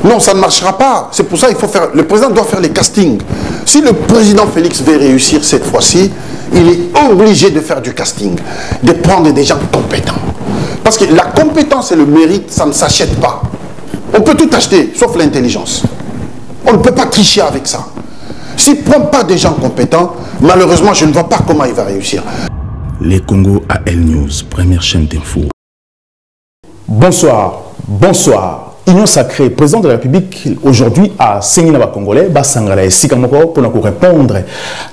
Non, ça ne marchera pas. C'est pour ça qu'il faut faire... Le président doit faire les castings. Si le président Félix veut réussir cette fois-ci, il est obligé de faire du casting, de prendre des gens compétents. Parce que la compétence et le mérite, ça ne s'achète pas. On peut tout acheter, sauf l'intelligence. On ne peut pas tricher avec ça. S'il ne prend pas des gens compétents, malheureusement, je ne vois pas comment il va réussir. Les Congo AL News, première chaîne d'info. Bonsoir, bonsoir. Union sacrée, président de la République aujourd'hui a saigné les Congolais, Basangara et Sikamoko pour nous répondre à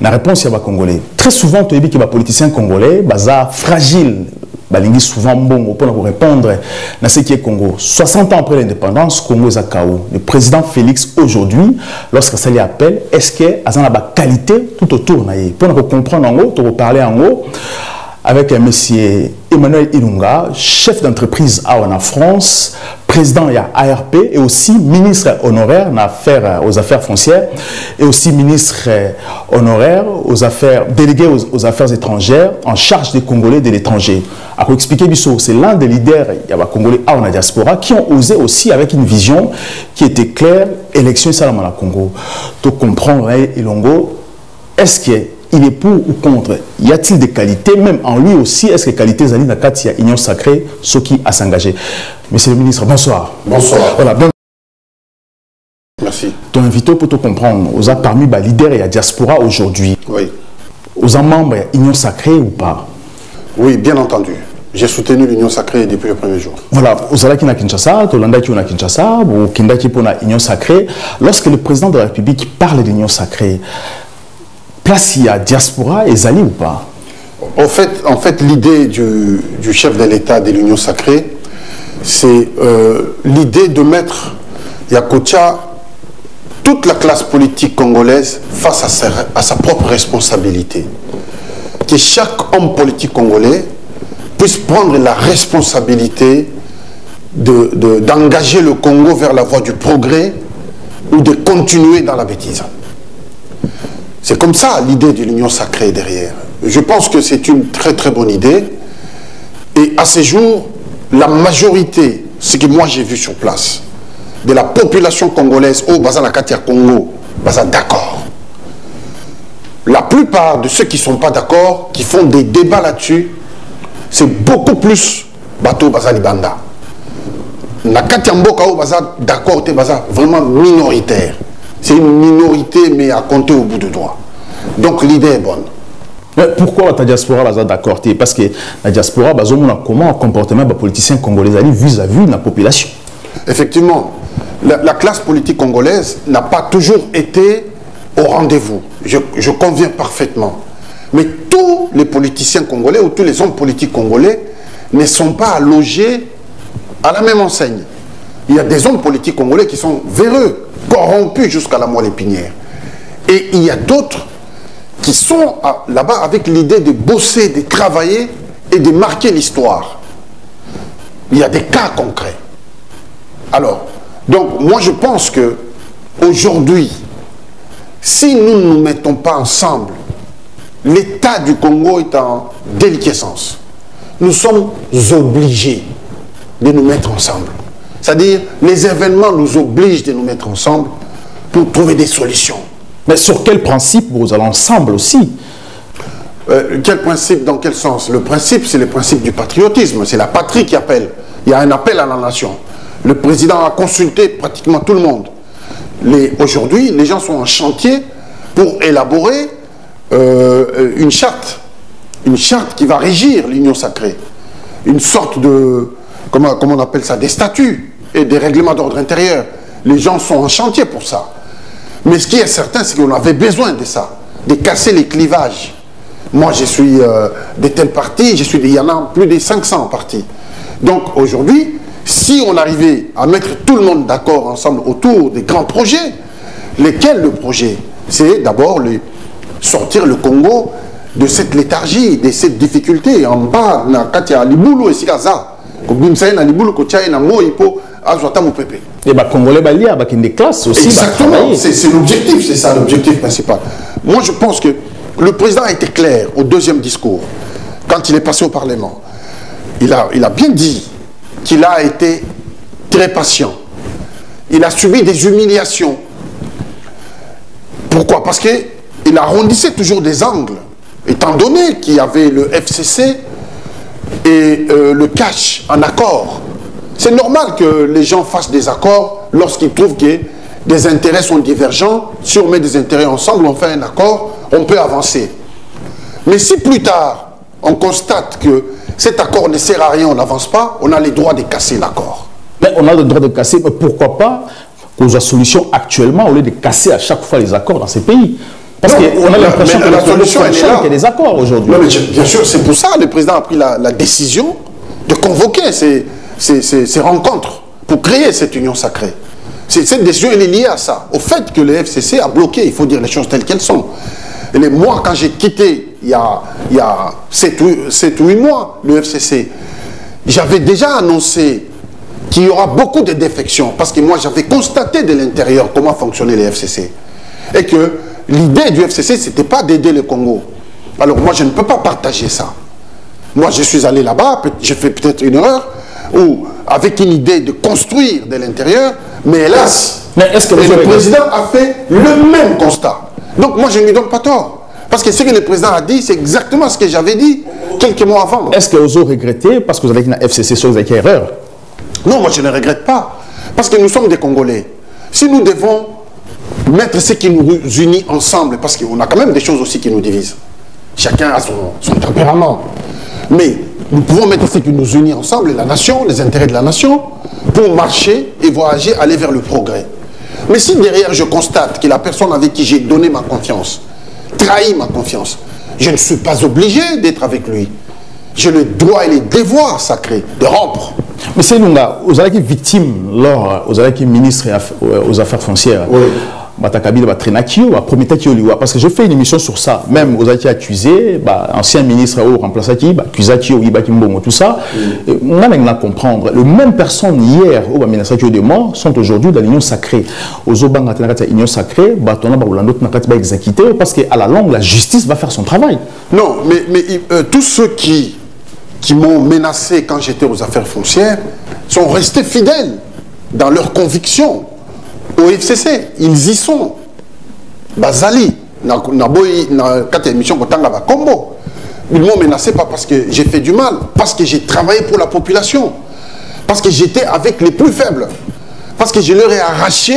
la réponse des Congolais. Très souvent, tu as dit que les politiciens congolais sont fragiles. Balingi souvent bon pour nous répondre à ce qui est Congo. 60 ans après l'indépendance, Congo est à KO. Le président Félix aujourd'hui, lorsque ça lui appelle, est-ce qu'il a la qualité tout autour? Pour nous comprendre en haut, pour parler en haut, avec M. Emmanuel Ilunga, chef d'entreprise en France, président de ARP et aussi ministre honoraire aux affaires foncières et aussi ministre honoraire aux affaires, délégué aux affaires étrangères en charge des Congolais de l'étranger. À expliquer, c'est l'un des leaders Congolais en la diaspora qui ont osé aussi avec une vision qui était claire, élection Salam à la Congo. Pour comprendre, Ilungo, est-ce que il est pour ou contre? Y a-t-il des qualités, même en lui aussi? Est-ce que les qualités Zali Nakati, il y a Union sacrée, ceux qui a s'engagé? Monsieur le ministre, bonsoir. Bonsoir. Voilà, donc, merci. Ton invité pour te comprendre, aux parmi les leaders et la diaspora aujourd'hui, oui. Aux membres de l'Union sacrée ou pas? Oui, bien entendu. J'ai soutenu l'Union sacrée depuis le premier jour. Voilà, aux Alaki na Kinshasa, Tolandaki na Kinshasa, ou Kindaki pour l'Union sacrée. Lorsque le président de la République parle de l'Union sacrée, place il y a diaspora et Zali ou pas? En fait l'idée du chef de l'État de l'Union sacrée, c'est l'idée de mettre Yakocha, toute la classe politique congolaise face à sa propre responsabilité. Que chaque homme politique congolais puisse prendre la responsabilité d'engager le Congo vers la voie du progrès ou de continuer dans la bêtise. C'est comme ça l'idée de l'Union sacrée derrière. Je pense que c'est une très très bonne idée. Et à ces jours, la majorité, ce que moi j'ai vu sur place, de la population congolaise au Bazana Katia Congo, d'accord. La plupart de ceux qui ne sont pas d'accord, qui font des débats là-dessus, c'est beaucoup plus Bato Bazali Banda. La Katia Mboka au d'accord, c'est vraiment minoritaire. C'est une minorité, mais à compter au bout de doigts. Donc l'idée est bonne. Mais pourquoi la diaspora est d'accord? Parce que la diaspora, comment un comportement des politiciens congolais vis-à-vis de la population? Effectivement, la classe politique congolaise n'a pas toujours été au rendez-vous. Je conviens parfaitement. Mais tous les politiciens congolais ou tous les hommes politiques congolais ne sont pas logés à la même enseigne. Il y a des hommes politiques congolais qui sont véreux, corrompus jusqu'à la moelle épinière. Et il y a d'autres qui sont là-bas avec l'idée de bosser, de travailler et de marquer l'histoire. Il y a des cas concrets. Alors, donc moi je pense que aujourd'hui, si nous ne nous mettons pas ensemble, l'état du Congo est en déliquescence. Nous sommes obligés de nous mettre ensemble. C'est-à-dire, les événements nous obligent de nous mettre ensemble pour trouver des solutions. Mais sur quel principe vous allez ensemble aussi? Quel principe, dans quel sens? Le principe, c'est le principe du patriotisme. C'est la patrie qui appelle. Il y a un appel à la nation. Le président a consulté pratiquement tout le monde. Aujourd'hui, les gens sont en chantier pour élaborer une charte qui va régir l'Union sacrée. Une sorte de, comment on appelle ça, des statuts et des règlements d'ordre intérieur. Les gens sont en chantier pour ça. Mais ce qui est certain, c'est qu'on avait besoin de ça, de casser les clivages. Moi, je suis de tel parti, il y en a plus de 500 partis. Donc aujourd'hui, si on arrivait à mettre tout le monde d'accord ensemble autour des grands projets, lesquels le projet? C'est d'abord sortir le Congo de cette léthargie, de cette difficulté. En bas, quand il y a Libulu et Sikaza, et les Congolais balia avec des classes aussi. Exactement, c'est l'objectif, c'est ça l'objectif principal. Moi je pense que le président a été clair au deuxième discours, quand il est passé au Parlement. Il a bien dit qu'il a été très patient. il a subi des humiliations. Pourquoi? Parce qu'il arrondissait toujours des angles. Étant donné qu'il y avait le FCC et le cash en accord. C'est normal que les gens fassent des accords lorsqu'ils trouvent que des intérêts sont divergents. Si on met des intérêts ensemble, on fait un accord, on peut avancer. Mais si plus tard, on constate que cet accord ne sert à rien, on n'avance pas, on a le droit de casser l'accord. Mais on a le droit de casser, mais pourquoi pas cause la solution actuellement au lieu de casser à chaque fois les accords dans ces pays? Parce qu'on a l'impression que la solution est là. Qu'il y a des accords aujourd'hui. Bien sûr, c'est pour ça que le président a pris la décision de convoquer ces rencontres pour créer cette union sacrée. Cette décision, elle est liée à ça, au fait que le FCC a bloqué, il faut dire les choses telles qu'elles sont. Moi, quand j'ai quitté, il y a 7 ou 8 mois, le FCC, j'avais déjà annoncé qu'il y aura beaucoup de défections, parce que moi, j'avais constaté de l'intérieur comment fonctionnait le FCC. Et que l'idée du FCC, ce n'était pas d'aider le Congo. Alors moi, je ne peux pas partager ça. Moi, je suis allé là-bas, j'ai fait peut-être une erreur, ou avec une idée de construire de l'intérieur, mais hélas, le président a fait le même constat. Donc moi, je ne lui donne pas tort. Parce que ce que le président a dit, c'est exactement ce que j'avais dit quelques mois avant. Est-ce que vous avez regretté parce que vous avez dit que la FCC sur une erreur? Non, moi je ne regrette pas. Parce que nous sommes des Congolais. Si nous devons mettre ce qui nous unit ensemble, parce qu'on a quand même des choses aussi qui nous divisent. Chacun a son tempérament. Mais nous pouvons mettre ce qui nous unit ensemble, la nation, les intérêts de la nation, pour marcher et voyager, aller vers le progrès. Mais si derrière je constate que la personne avec qui j'ai donné ma confiance trahit ma confiance, je ne suis pas obligé d'être avec lui. J'ai le droit et les devoirs sacrés de rompre. Mais c'est Lunga, vous avez été victime lors, vous avez été ministre aux Affaires foncières. Oui. Parce que j'ai fait une émission sur ça, même vous avez été accusé, ancien ministre au remplaçant tout ça. On a comprendre, les mêmes personnes hier au ministère de mort sont aujourd'hui dans l'union sacrée. Aux l'union sacrée, parce qu'à la longue, la justice va faire son travail. Non, mais tous ceux qui m'ont menacé quand j'étais aux affaires foncières sont restés fidèles dans leurs convictions. Au FCC, ils y sont. Bazali, ils m'ont menacé pas parce que j'ai fait du mal, parce que j'ai travaillé pour la population, parce que j'étais avec les plus faibles, parce que je leur ai arraché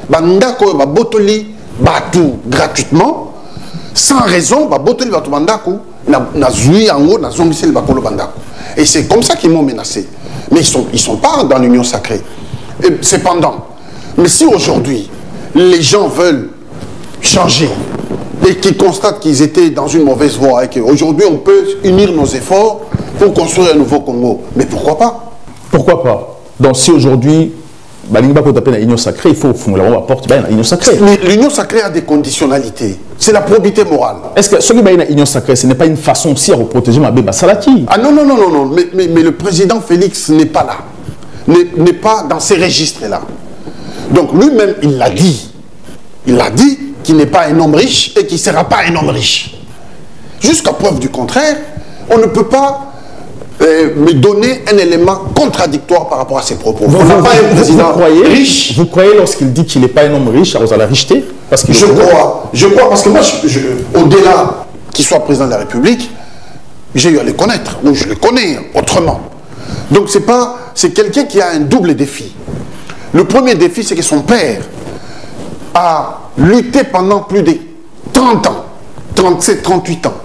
bandako botoli batu gratuitement, sans raison botoli batu bandako na zui ango na zombisel bakolo bandako. Et c'est comme ça qu'ils m'ont menacé. Mais ils sont pas dans l'union sacrée. Et cependant, mais si aujourd'hui, les gens veulent changer et qu'ils constatent qu'ils étaient dans une mauvaise voie et qu'aujourd'hui on peut unir nos efforts pour construire un nouveau Congo, mais pourquoi pas? Pourquoi pas? Donc si aujourd'hui, l'union sacrée, il faut la porte l'union sacrée. L'union sacrée a des conditionnalités. C'est la probité morale. Est-ce que ce qui est l'union sacrée, ce n'est pas une façon aussi à protéger ma bébé Salati? Ah non, mais le président Félix n'est pas là. N'est pas dans ces registres-là. Donc lui-même, il l'a dit. Il a dit qu'il n'est pas un homme riche et qu'il ne sera pas un homme riche. Jusqu'à preuve du contraire, on ne peut pas me donner un élément contradictoire par rapport à ses propos. On n'a pas un président riche. Vous croyez lorsqu'il dit qu'il n'est pas un homme riche, à la richeté? Parce que je crois, parce que moi, au-delà qu'il soit président de la République, j'ai eu à le connaître, ou je le connais autrement. Donc c'est quelqu'un qui a un double défi. Le premier défi, c'est que son père a lutté pendant plus de 30 ans, 37, 38 ans,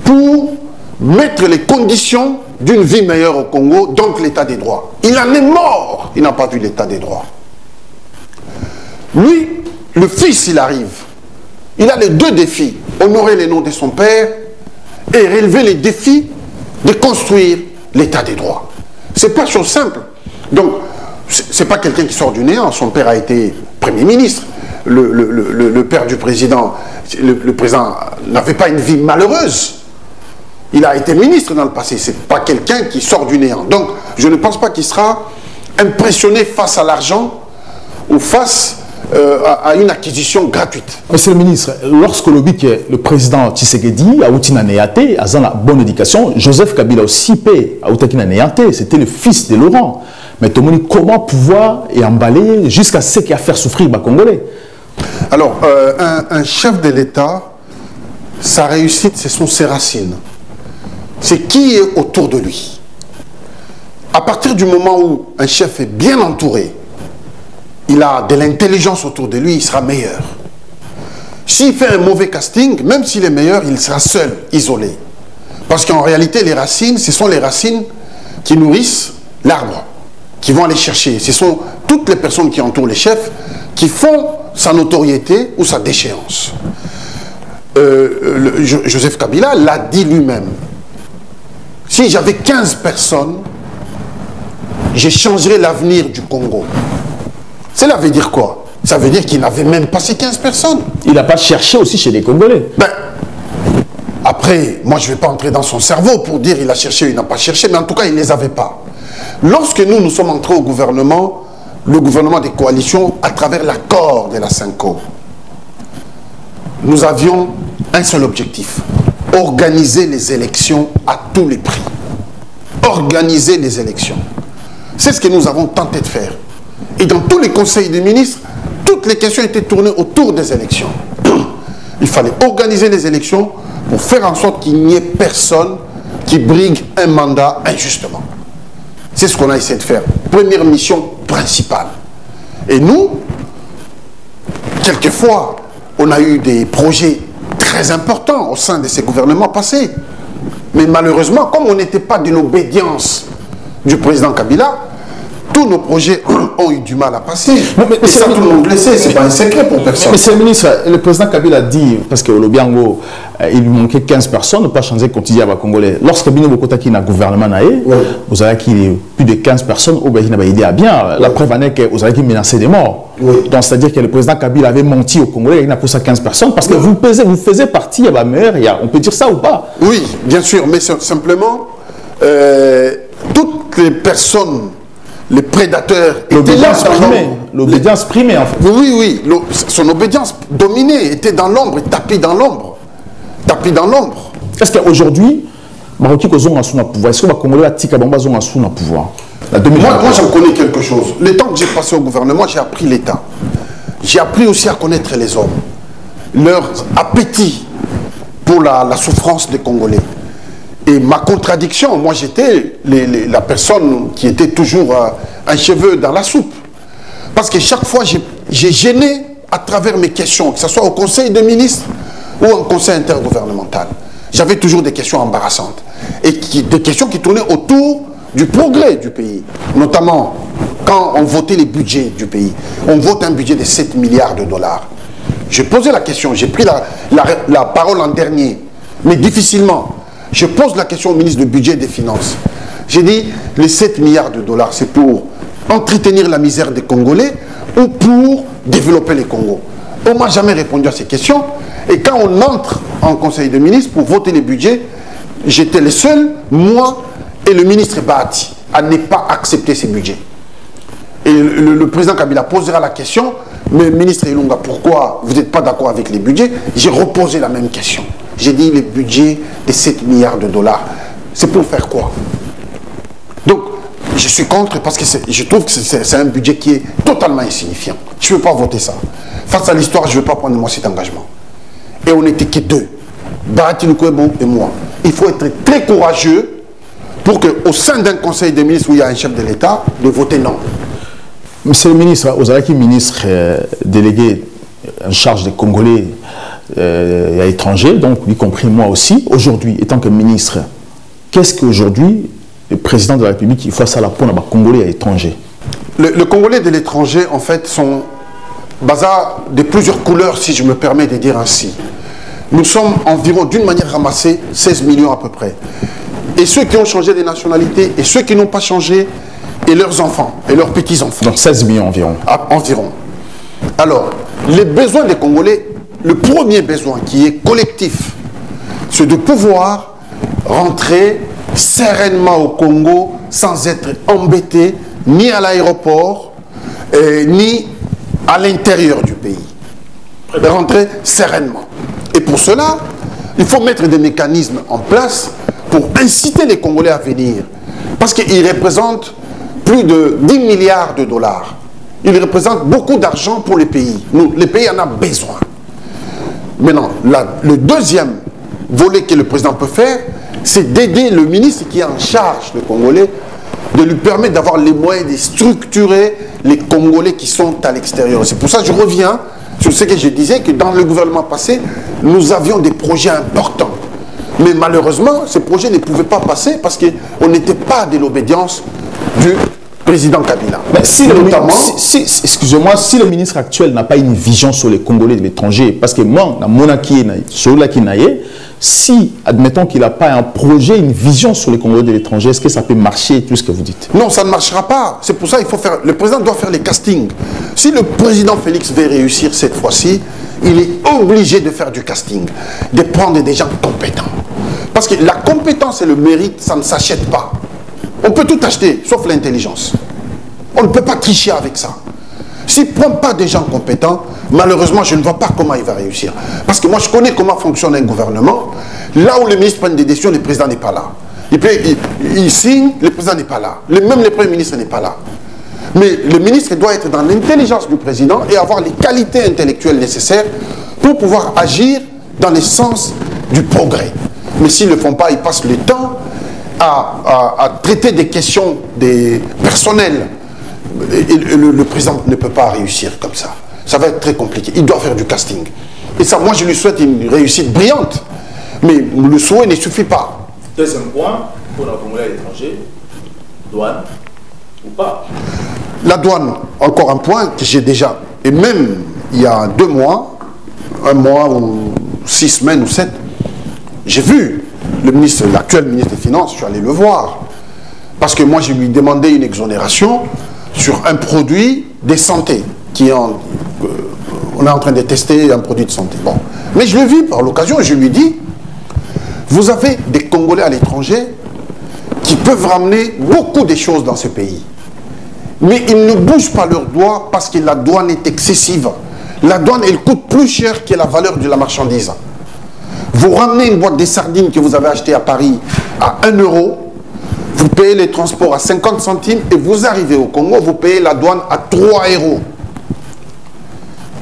pour mettre les conditions d'une vie meilleure au Congo, donc l'état des droits. Il en est mort, il n'a pas vu l'état des droits. Lui, le fils, il arrive. Il a les deux défis, honorer les noms de son père et relever les défis de construire l'état des droits. C'est pas chose simple. Donc, c'est pas quelqu'un qui sort du néant. Son père a été Premier ministre. Le père du président, le président n'avait pas une vie malheureuse. Il a été ministre dans le passé. C'est pas quelqu'un qui sort du néant. Donc, je ne pense pas qu'il sera impressionné face à l'argent ou face à une acquisition gratuite. Monsieur le ministre, lorsque le président Tshisekedi a eu une bonne éducation, Joseph Kabila aussi a eu une c'était le fils de Laurent. Mais comment pouvoir et emballer jusqu'à ce qui a fait souffrir les Congolais? Alors, un chef de l'État, sa réussite, ce sont ses racines. C'est qui est autour de lui. À partir du moment où un chef est bien entouré, il a de l'intelligence autour de lui, il sera meilleur. S'il fait un mauvais casting, même s'il est meilleur, il sera seul, isolé. Parce qu'en réalité, les racines, ce sont les racines qui nourrissent l'arbre, qui vont aller chercher. Ce sont toutes les personnes qui entourent les chefs qui font sa notoriété ou sa déchéance. Joseph Kabila l'a dit lui-même. Si j'avais 15 personnes, je changerais l'avenir du Congo. Cela veut dire quoi? Ça veut dire qu'il n'avait même pas ces 15 personnes. Il n'a pas cherché aussi chez les Congolais. Ben, après, moi je ne vais pas entrer dans son cerveau pour dire il a cherché ou il n'a pas cherché, mais en tout cas, il ne les avait pas. Lorsque nous sommes entrés au gouvernement, le gouvernement des coalitions, à travers l'accord de la Cinco, nous avions un seul objectif: organiser les élections à tous les prix. Organiser les élections. C'est ce que nous avons tenté de faire. Et dans tous les conseils des ministres, toutes les questions étaient tournées autour des élections. Il fallait organiser les élections pour faire en sorte qu'il n'y ait personne qui brigue un mandat injustement. C'est ce qu'on a essayé de faire. Première mission principale. Et nous, quelquefois, on a eu des projets très importants au sein de ces gouvernements passés. Mais malheureusement, comme on n'était pas de l'obédience du président Kabila, tous nos projets ont eu du mal à passer. Et ça, tout le monde le sait, c'est pas un secret pour personne. Monsieur le ministre, le président Kabila a dit, parce qu'au Lobiango, il lui manquait 15 personnes, ne pas changer le quotidien à Congolais. Lorsque Bino Bokotaki n'a gouvernement, vous avez qu'il y a plus de 15 personnes, il n'a pas aidé à bien. La preuve en est que vous avez menacé des morts. Donc, c'est-à-dire que le président Kabila avait menti aux Congolais, il n'a pas ça 15 personnes, parce que vous faisiez partie, on peut dire ça ou pas? Oui, bien sûr, mais simplement, toutes les personnes, les prédateurs, l'obédience primée en fait. Oui, son obédience dominée, était dans l'ombre, tapis dans l'ombre. Tapis dans l'ombre. Est-ce qu'aujourd'hui, Maroki Kozonga sous le pouvoir, est-ce que le Congolais a tika bamba zonga sous le pouvoir? Moi j'en connais quelque chose. Le temps que j'ai passé au gouvernement, j'ai appris l'État. J'ai appris aussi à connaître les hommes. Leur appétit pour la souffrance des Congolais. Et ma contradiction, moi j'étais la personne qui était toujours un cheveu dans la soupe. Parce que chaque fois j'ai gêné à travers mes questions, que ce soit au conseil des ministres ou au conseil intergouvernemental. J'avais toujours des questions embarrassantes. Et des questions qui tournaient autour du progrès du pays. Notamment quand on votait les budgets du pays. On vote un budget de 7 milliards de dollars. J'ai posé la question, j'ai pris la parole en dernier, mais difficilement. Je pose la question au ministre du Budget et des Finances. J'ai dit, les 7 milliards de dollars, c'est pour entretenir la misère des Congolais ou pour développer les Congos? On ne m'a jamais répondu à ces questions. Et quand on entre en Conseil des ministres pour voter les budgets, j'étais le seul, moi et le ministre Bahati, à ne pas accepter ces budgets. Et le président Kabila posera la question, mais ministre Ilunga, pourquoi vous n'êtes pas d'accord avec les budgets? J'ai reposé la même question. J'ai dit, les budgets de 7 milliards de dollars, c'est pour faire quoi? Donc, je suis contre parce que je trouve que c'est un budget qui est totalement insignifiant. Je ne veux pas voter ça. Face à l'histoire, je ne veux pas prendre moi cet engagement. Et on n'était que deux, Bahati Lukwebo et moi. Il faut être très courageux pour qu'au sein d'un conseil des ministres où il y a un chef de l'État, de voter non. Monsieur le ministre, vous avez qui ministre délégué en charge des Congolais à l'étranger, donc y compris moi aussi, aujourd'hui, étant que ministre, qu'est-ce qu'aujourd'hui le président de la République il faut ça la peau dans les Congolais à l'étranger? Le Congolais de l'étranger, en fait, sont bazar de plusieurs couleurs, si je me permets de dire ainsi. Nous sommes environ, d'une manière ramassée, 16 millions à peu près. Et ceux qui ont changé de nationalité, et ceux qui n'ont pas changé, et leurs enfants, et leurs petits-enfants. Donc 16 millions environ. Environ. Alors, les besoins des Congolais, le premier besoin qui est collectif, c'est de pouvoir rentrer sereinement au Congo sans être embêté ni à l'aéroport, ni à l'intérieur du pays. De rentrer sereinement. Et pour cela, il faut mettre des mécanismes en place pour inciter les Congolais à venir. Parce qu'ils représentent plus de 10 milliards de dollars. Il représente beaucoup d'argent pour les pays. Nous, les pays en ont besoin. Maintenant, le deuxième volet que le président peut faire, c'est d'aider le ministre qui est en charge, le Congolais, de lui permettre d'avoir les moyens de structurer les Congolais qui sont à l'extérieur. C'est pour ça que je reviens sur ce que je disais, que dans le gouvernement passé, nous avions des projets importants. Mais malheureusement, ces projets ne pouvaient pas passer parce qu'on n'était pas de l'obédience du président Kabila. Mais si excusez-moi, si le ministre actuel n'a pas une vision sur les Congolais de l'étranger, parce que moi, dans mon si, admettons qu'il n'a pas un projet, une vision sur les Congolais de l'étranger, est-ce que ça peut marcher, tout ce que vous dites? Non, ça ne marchera pas. C'est pour ça qu'il faut faire... Le président doit faire les castings. Si le président Félix veut réussir cette fois-ci, il est obligé de faire du casting, de prendre des gens compétents. Parce que la compétence et le mérite, ça ne s'achète pas. On peut tout acheter, sauf l'intelligence. On ne peut pas tricher avec ça. S'il ne prend pas des gens compétents, malheureusement, je ne vois pas comment il va réussir. Parce que moi, je connais comment fonctionne un gouvernement. Là où les ministres prennent des décisions, le président n'est pas là. Il signe, le président n'est pas là. Même le premier ministre n'est pas là. Mais le ministre doit être dans l'intelligence du président et avoir les qualités intellectuelles nécessaires pour pouvoir agir dans le sens du progrès. Mais s'ils ne le font pas, ils passent le temps à traiter des questions personnelles. Et le président ne peut pas réussir comme ça. Ça va être très compliqué. Il doit faire du casting. Et ça, moi, je lui souhaite une réussite brillante. Mais le souhait ne suffit pas. Deuxième point, pour la Congolais à l'étranger, douane ou pas? La douane, encore un point que j'ai déjà. Et même il y a 2 mois, 1 mois ou 6 semaines ou 7, j'ai vu l'actuel ministre des Finances, je suis allé le voir. Parce que moi, je lui demandais une exonération sur un produit de santé on est en train de tester un produit de santé. Bon. Mais je l'ai vu par l'occasion et je lui dis, vous avez des Congolais à l'étranger qui peuvent ramener beaucoup de choses dans ce pays. Mais ils ne bougent pas leurs doigts parce que la douane est excessive. La douane, elle coûte plus cher que la valeur de la marchandise. Vous ramenez une boîte de sardines que vous avez achetée à Paris à 1 €, vous payez les transports à 50 centimes et vous arrivez au Congo, vous payez la douane à 3 €.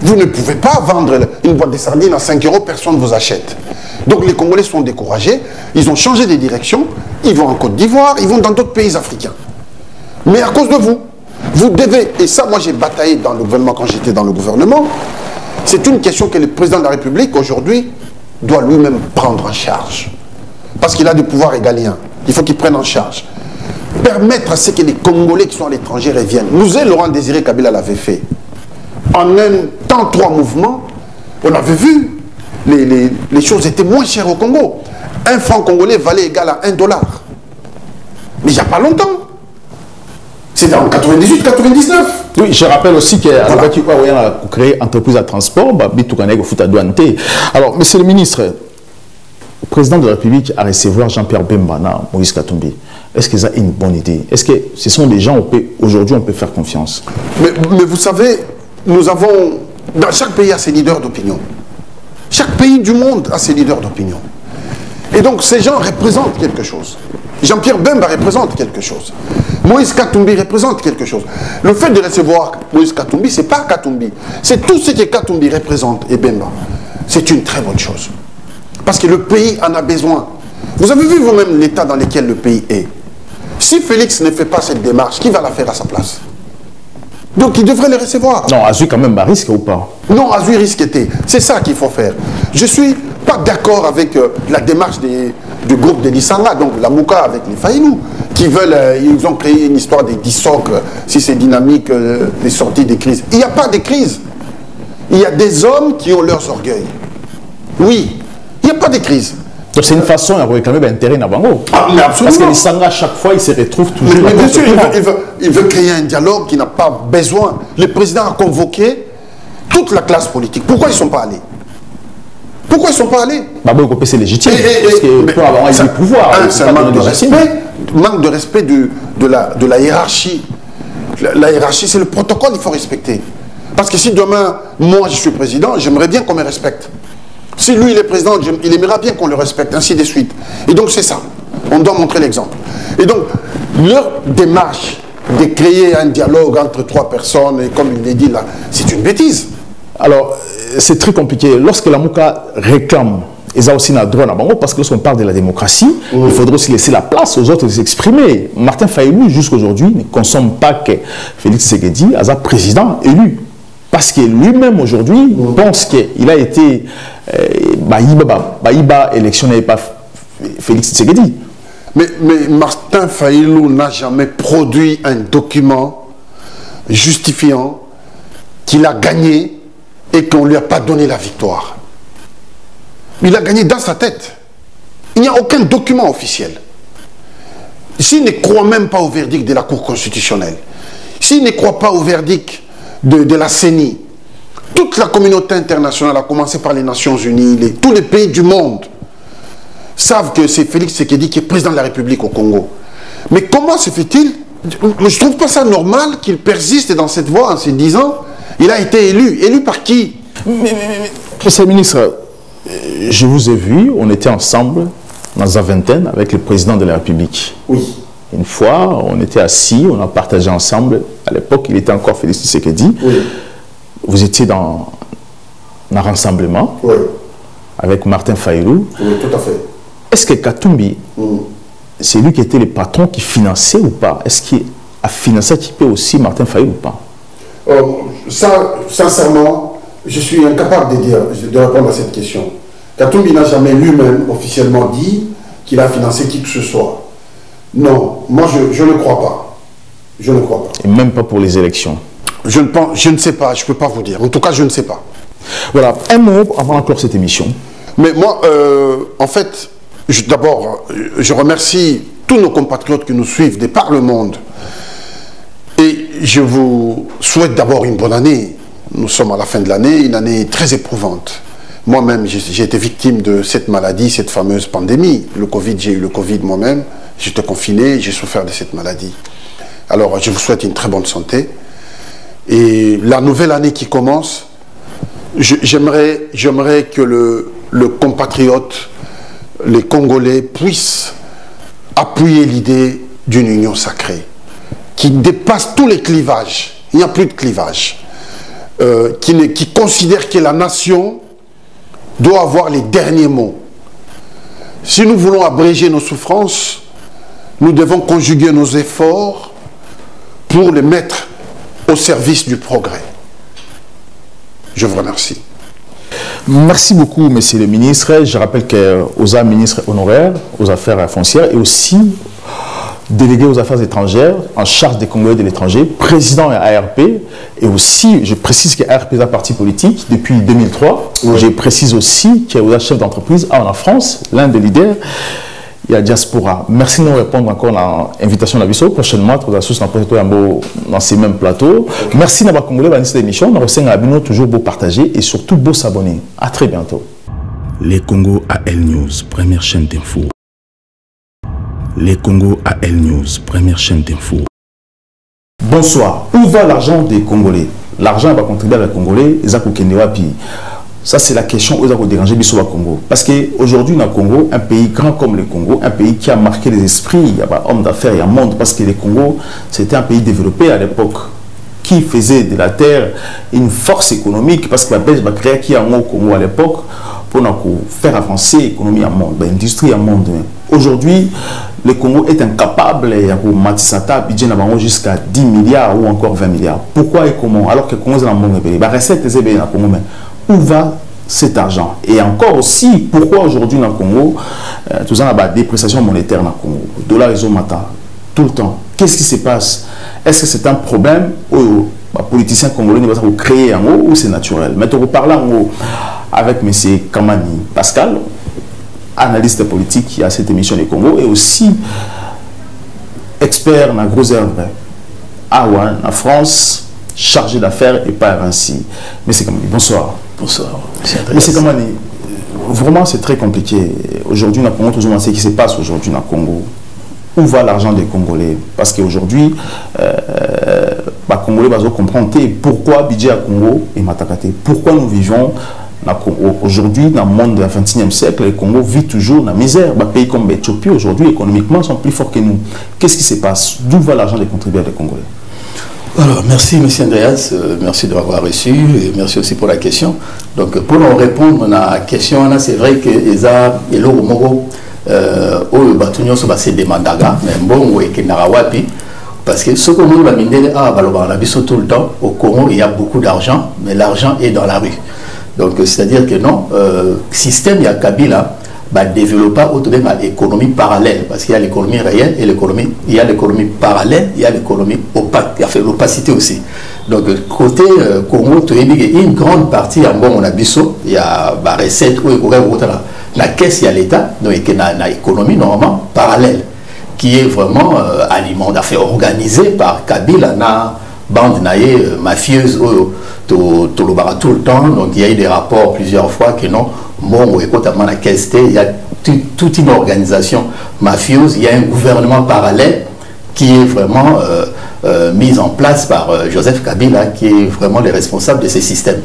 Vous ne pouvez pas vendre une boîte de sardines à 5 €, personne ne vous achète. Donc les Congolais sont découragés, ils ont changé de direction, ils vont en Côte d'Ivoire, ils vont dans d'autres pays africains. Mais à cause de vous, vous devez, et ça moi j'ai bataillé dans le gouvernement quand j'étais dans le gouvernement, c'est une question que le président de la République aujourd'hui doit lui-même prendre en charge. Parce qu'il a des pouvoirs régaliens. Il faut qu'il prenne en charge. Permettre à ce que les Congolais qui sont à l'étranger reviennent. Nous et Laurent Désiré Kabila l'avait fait. En un temps, 3 mouvements, on avait vu, les choses étaient moins chères au Congo. 1 franc congolais valait égal à 1 $. Mais il n'y a pas longtemps. C'est en 98-99. Oui, je rappelle aussi qu'il a créé entreprise à transport, alors, monsieur le ministre, le président de la République a recevoir Jean-Pierre Bembana, Moïse Katumbi. Est-ce que ça a une bonne idée? Est-ce que ce sont des gens aujourd'hui on peut faire confiance? Mais vous savez, nous avons, dans chaque pays a ses leaders d'opinion. Chaque pays du monde a ses leaders d'opinion. Et donc ces gens représentent quelque chose. Jean-Pierre Bemba représente quelque chose. Moïse Katumbi représente quelque chose. Le fait de recevoir Moïse Katumbi, ce n'est pas Katumbi. C'est tout ce que Katumbi représente et Bemba. C'est une très bonne chose. Parce que le pays en a besoin. Vous avez vu vous-même l'état dans lequel le pays est. Si Félix ne fait pas cette démarche, qui va la faire à sa place? Donc il devrait les recevoir. Non, Azui quand même risque ou pas? Non, Azui risque était. C'est ça qu'il faut faire. Je ne suis pas d'accord avec la démarche du groupe de Lissanga, donc la Mouka avec les Faïlou, qui veulent, ils ont créé une histoire des dissocres, si c'est dynamique, des sorties des crises. Il n'y a pas de crise. Il y a des hommes qui ont leurs orgueils. Oui, il n'y a pas de crise. Donc c'est une façon de réclamer l'intérêt Nabango. Ah, mais absolument. Parce que les Sanga, à chaque fois, ils se retrouvent toujours... Mais bien sûr, il veut créer un dialogue qui n'a pas besoin. Le président a convoqué toute la classe politique. Pourquoi ils ne sont pas allés? Pourquoi ils ne sont pas allés? C'est légitime. Parce que pour avoir du pouvoir... C'est un manque de respect. Manque de respect de la hiérarchie. La hiérarchie, c'est le protocole qu'il faut respecter. Parce que si demain, moi, je suis président, j'aimerais bien qu'on me respecte. Si lui, il est président, il aimera bien qu'on le respecte, ainsi de suite. Et donc, c'est ça. On doit montrer l'exemple. Et donc, leur démarche de créer un dialogue entre 3 personnes, et comme il l'a dit là, c'est une bêtise. Alors, c'est très compliqué. Lorsque la Mouka réclame, ils ont aussi un droit à Bango, parce que lorsqu'on parle de la démocratie, il faudrait aussi laisser la place aux autres de s'exprimer. Martin Fayulu, jusqu'aujourd'hui, ne consomme pas que Félix Tshisekedi a président élu. Parce que lui-même, aujourd'hui, pense qu'il a été... Baïba élection n'avait pas Félix Tshisekedi. Mais Martin Fayulu n'a jamais produit un document justifiant qu'il a gagné et qu'on ne lui a pas donné la victoire. Il a gagné dans sa tête. Il n'y a aucun document officiel. S'il ne croit même pas au verdict de la Cour constitutionnelle, s'il ne croit pas au verdict de la CENI, toute la communauté internationale, à commencer par les Nations Unies, tous les pays du monde, savent que c'est Félix Tshisekedi qui est président de la République au Congo. Mais comment se fait-il? Je ne trouve pas ça normal qu'il persiste dans cette voie en se disant il a été élu. Élu par qui? Monsieur le ministre, je vous ai vu, on était ensemble dans la vingtaine avec le président de la République. Oui. Une fois, on était assis, on a partagé ensemble. À l'époque, il était encore Félix Tshisekedi. Oui. Vous étiez dans un rassemblement avec Martin Fayulu. Oui, tout à fait. Est-ce que Katumbi, c'est lui qui était le patron qui finançait ou pas? Est-ce qu'il a financé un petit peu aussi Martin Fayulu ou pas? Ça, sincèrement, je suis incapable de répondre à cette question. Katumbi n'a jamais lui-même officiellement dit qu'il a financé qui que ce soit. Non, moi je ne crois pas. Je ne crois pas. Et même pas pour les élections? Je ne sais pas, je ne peux pas vous dire. En tout cas, je ne sais pas. Voilà, un mot avant d'enclore cette émission. Mais moi, en fait, d'abord, je remercie tous nos compatriotes qui nous suivent de par le monde. Et je vous souhaite d'abord une bonne année. Nous sommes à la fin de l'année, une année très éprouvante. Moi-même, j'ai été victime de cette maladie, cette fameuse pandémie. Le Covid, j'ai eu le Covid moi-même. J'étais confiné, j'ai souffert de cette maladie. Alors, je vous souhaite une très bonne santé. Et la nouvelle année qui commence, j'aimerais que le compatriote, les Congolais puissent appuyer l'idée d'une union sacrée qui dépasse tous les clivages. Il n'y a plus de clivage. Qui considère que la nation doit avoir les derniers mots. Si nous voulons abréger nos souffrances, nous devons conjuguer nos efforts pour les mettre au service du progrès. Je vous remercie. Merci beaucoup, monsieur le ministre. Je rappelle qu'aux ministres honoraires aux affaires foncières et aussi délégué aux affaires étrangères, en charge des Congolais de l'étranger, président à ARP, et aussi, je précise que ARP est un parti politique depuis 2003. Oui. Je précise aussi qu'il y a un chef d'entreprise en France, l'un des leaders, il y a Diaspora. Merci de nous répondre encore à l'invitation de la Bissau. Prochainement, dans ces mêmes plateaux. Merci d'avoir Congolais dans cette émission. Nous avons toujours beau partager et surtout beau s'abonner. À très bientôt. Les Congo AL News, première chaîne d'info. Les Congo AL News, première chaîne d'info. Bonsoir. Où va l'argent des Congolais? L'argent va contribuer à les Congolais. Ça, c'est la question où ils ont dérangé Bissau au Congo. Parce qu'aujourd'hui, dans le Congo, un pays grand comme le Congo, un pays qui a marqué les esprits, il y a hommes d'affaires, il y a un monde, parce que le Congo, c'était un pays développé à l'époque, qui faisait de la terre une force économique, parce que la Belgique a créé qui a au Congo à l'époque, pour faire avancer l'économie en monde, l'industrie en monde. Aujourd'hui, le Congo est incapable de matissata jusqu'à 10 milliards ou encore 20 milliards. Pourquoi et comment? Alors que le Congo est dans le monde, la recette est dans le Congo. Où va cet argent? Et encore aussi, pourquoi aujourd'hui dans le Congo, tout ça, la dépréciation monétaire dans le Congo, le dollar est au matin, tout le temps. Qu'est-ce qui se passe? Est-ce que c'est un problème où les politiciens congolais ne vont pas créer en haut ou c'est naturel? Mais on parle en haut avec M. Kamani Pascal, analyste politique qui a cette émission du Congo et aussi expert dans la grosse œuvre en France, chargé d'affaires et pas ainsi. M. Kamani, bonsoir. Bonsoir. M. Kamani, vraiment c'est très compliqué. Aujourd'hui, dans le Congo, toujours, on sait ce qui se passe aujourd'hui dans le Congo. Où va l'argent des Congolais? Parce qu'aujourd'hui, les Congolais vont comprendre pourquoi le budget à Congo est matakate. Pourquoi nous vivons Aujourd'hui, dans le monde du XXIe siècle, le Congo vit toujours dans la misère. Un pays comme l'Éthiopie, aujourd'hui, économiquement, sont plus forts que nous. Qu'est-ce qui se passe? D'où va l'argent des contribuables congolais? Alors, merci, M. Andreas. Merci de m'avoir reçu et merci aussi pour la question. Donc, pour nous répondre à la question, c'est vrai que les Mogo, c'est des mandagas, mais bon, parce que ce que nous avons tout le temps, au Congo, il y a beaucoup d'argent, mais l'argent est dans la rue. Donc, c'est-à-dire que non, système, il y a Kabila, développer l'économie parallèle, parce qu'il y a l'économie réelle et il y a l'économie parallèle, il y a l'économie opaque, il y a l'opacité aussi. Donc, côté Congo, une grande partie, on a biso, il y a des recettes, la caisse, il y a l'État, donc il y a une économie normalement parallèle, qui est vraiment alimentaire, organisée par Kabila, na bande mafieuse, tout le temps. Donc il y a eu des rapports plusieurs fois que non, bon, écoutez, la caisse, il y a toute une organisation mafieuse, il y a un gouvernement parallèle qui est vraiment mis en place par Joseph Kabila, qui est vraiment le responsable de ces systèmes.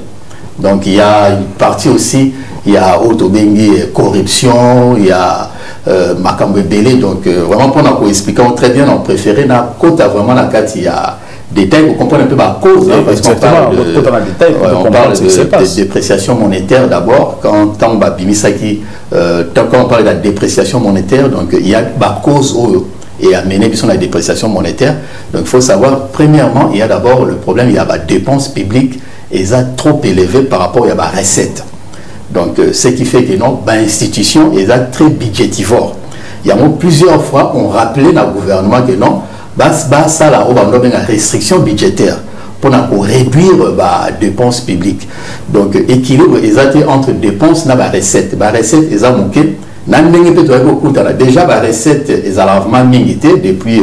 Donc il y a une partie aussi, il y a Autobengi corruption, il y a Makambe Belé, donc vraiment pour nous expliquer très bien, on préférait na côté vraiment la carte, il y a détails pour comprendre un peu ma cause, hein, parce qu'on parle de dépréciation monétaire d'abord, quand on parle de la dépréciation monétaire, donc il y a ma cause et amener la dépréciation monétaire. Donc il faut savoir, premièrement, il y a d'abord le problème, il y a des dépenses publiques, et ça trop élevées par rapport à la recette. Donc ce qui fait que non, l'institution est très budgétivore. Il y a plusieurs fois, on rappelait dans le gouvernement que non, ça là, on a une restriction budgétaire pour réduire les dépenses publiques. Donc, équilibre entre dépenses et recettes. La recette est manquée. Déjà, la recette est largement limitée depuis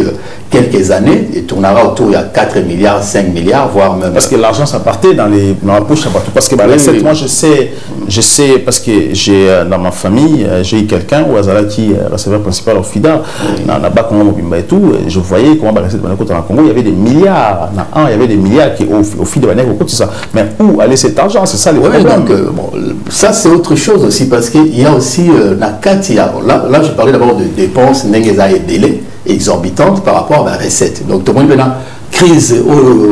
quelques années. Il tournera autour de 4 milliards, 5 milliards, voire même. Parce que l'argent, ça partait dans la poche. Parce que la recette, moi, je sais, parce que j'ai dans ma famille, j'ai eu quelqu'un où Azala qui receveur principal au FIDA, dans la BAC et tout, je voyais comment la recette dans le Congo, il y avait des milliards. Il y avait des milliards qui au FIDA, tout ça. Mais où allait cet argent? C'est ça les problèmes. Donc, ça, c'est autre chose aussi, parce qu'il y a aussi là, je parlais d'abord de dépenses exorbitantes par rapport à la recette. Donc, tout le monde est dans la crise